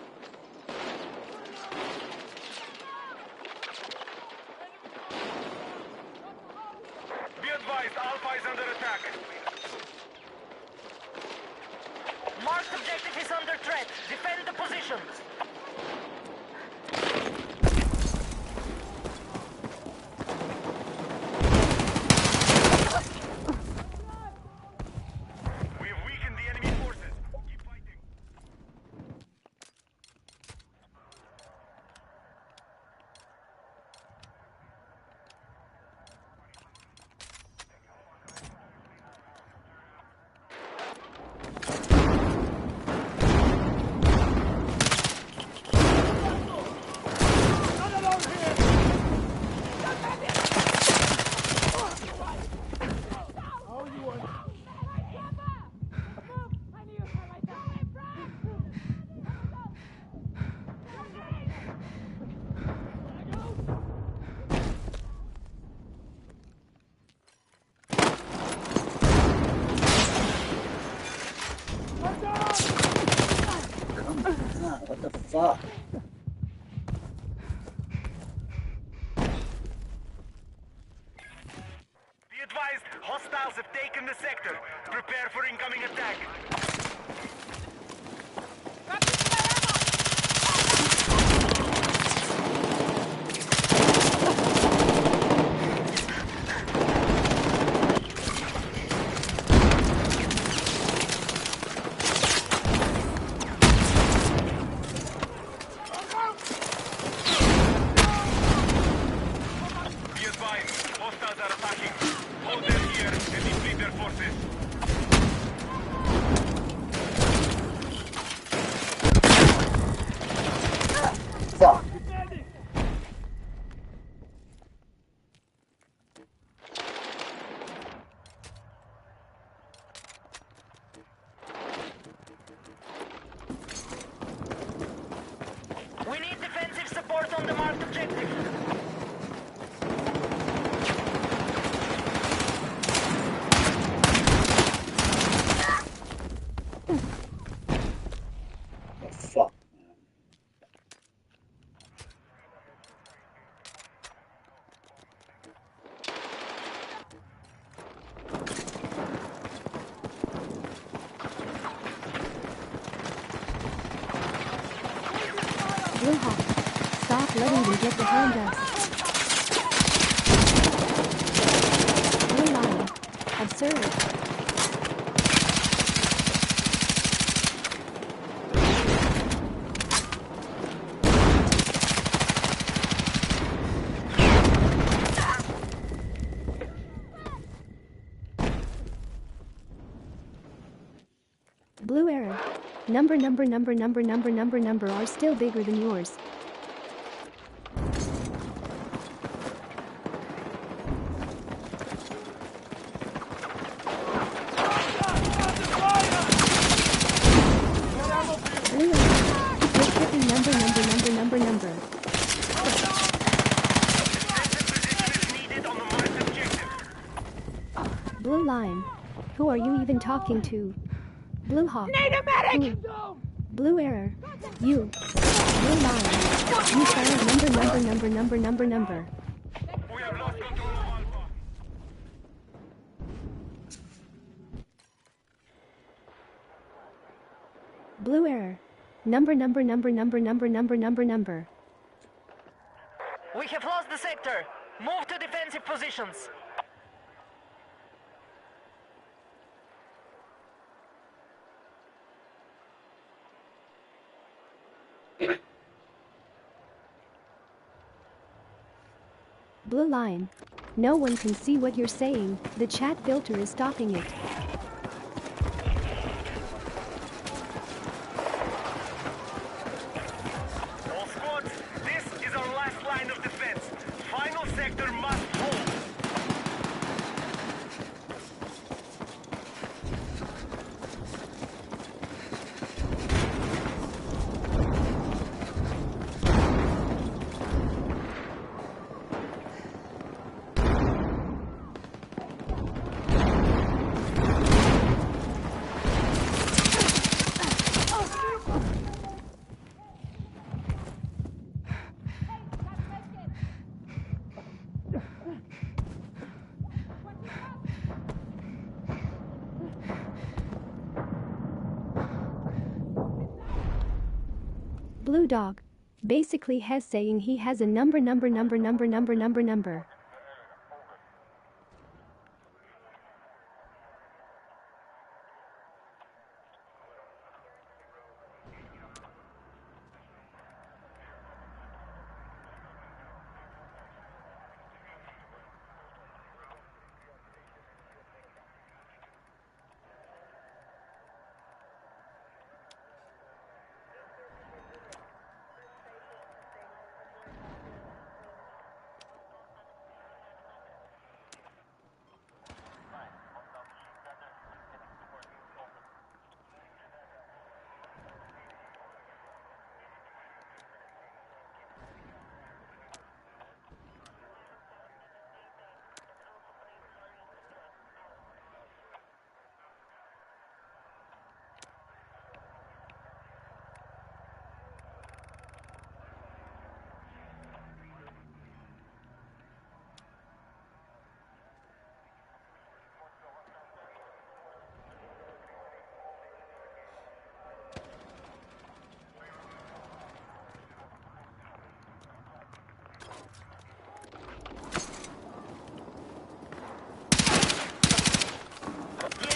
Be advised, Alpha is under attack. Marked objective is under threat. Defend the positions. We have weakened the enemy forces. Keep fighting. None alone here! Oh, you want... What the fuck? Be advised, hostiles have taken the sector. Prepare for incoming attack. Be advised, hostiles are attacking. Hold them here and deplete their forces. Fuck. We need defensive support on the marked objective. Oh, fuck. Blue Hawk. Stop letting them get behind us. Blue Line. Absurd. Blue error. Number are still bigger than yours. Blue error. Keep hitting number. Needed on the marked objective. Blue line. Who are you even talking to? Blue Hawk. Need a medic! Blue error. You. Blue line. You found number. We have lost control of Alpha. Blue error. Number. We have lost the sector. Move to defensive positions. Blue line. No one can see what you're saying. The chat filter is stopping it. Blue dog. Basically has saying he has a number. The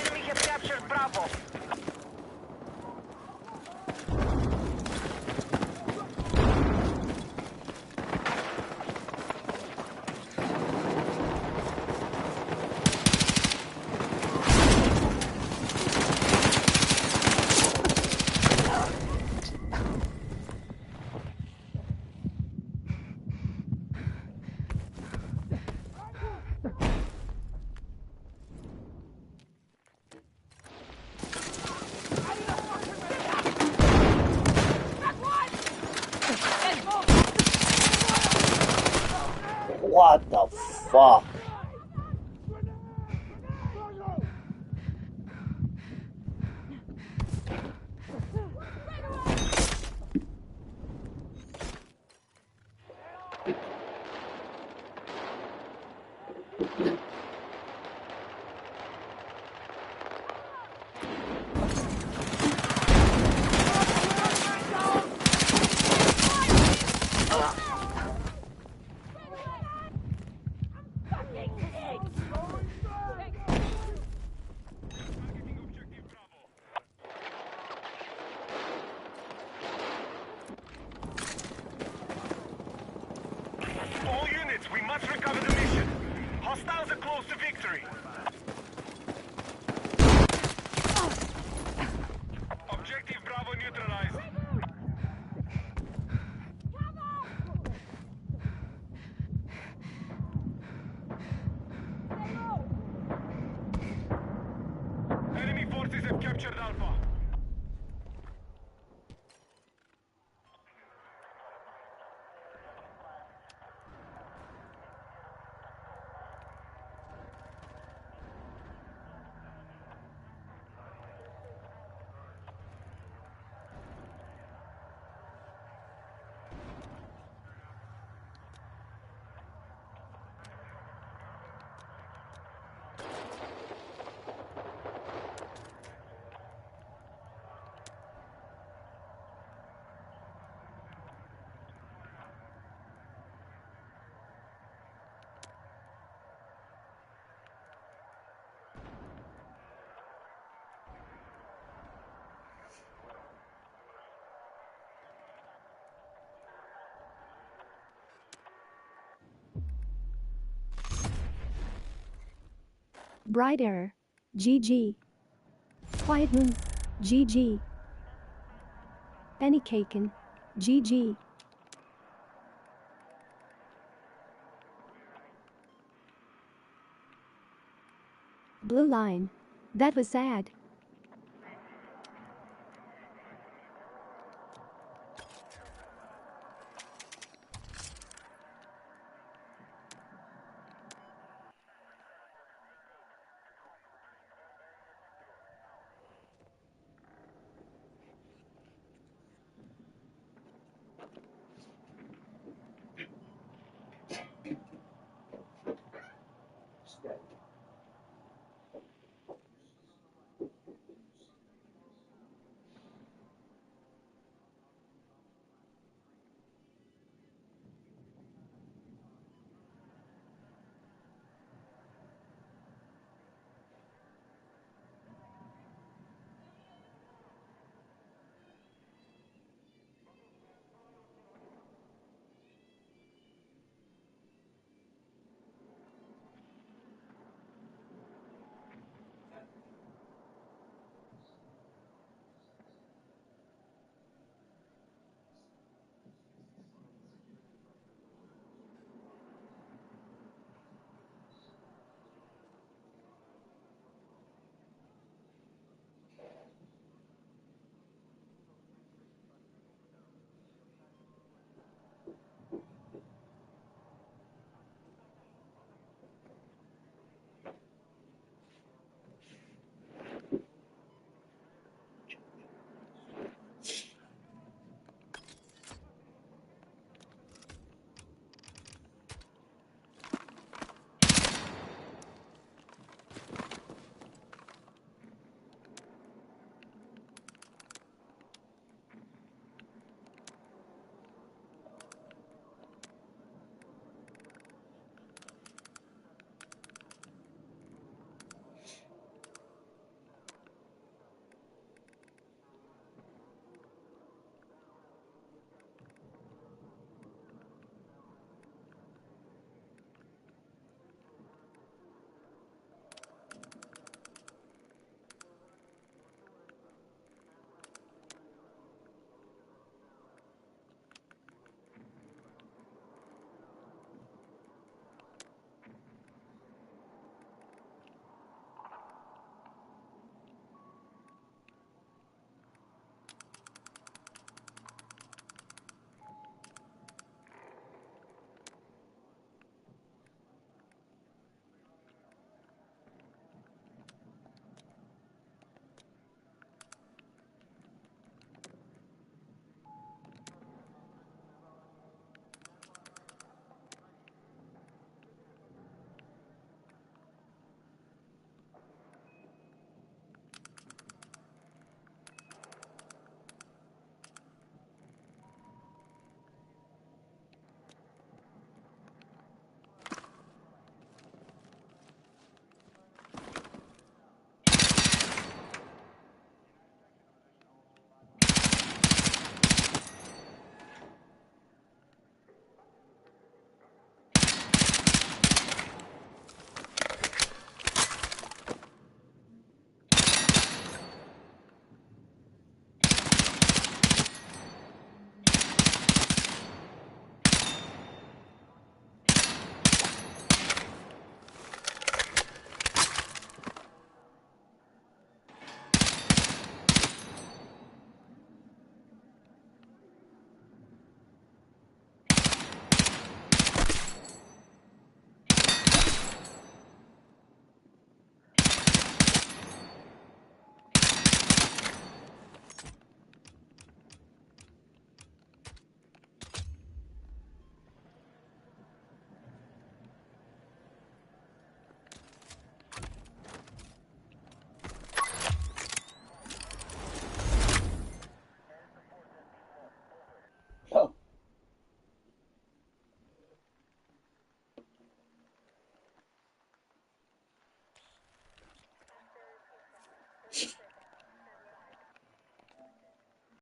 enemy have captured Bravo. What the fuck? All units, we must recover the mission. Hostiles are close to victory. Objective Bravo neutralized. Enemy forces have captured Alpha. Bright error. GG. Quiet moon. GG. Benny Caken. GG. Blue line. That was sad.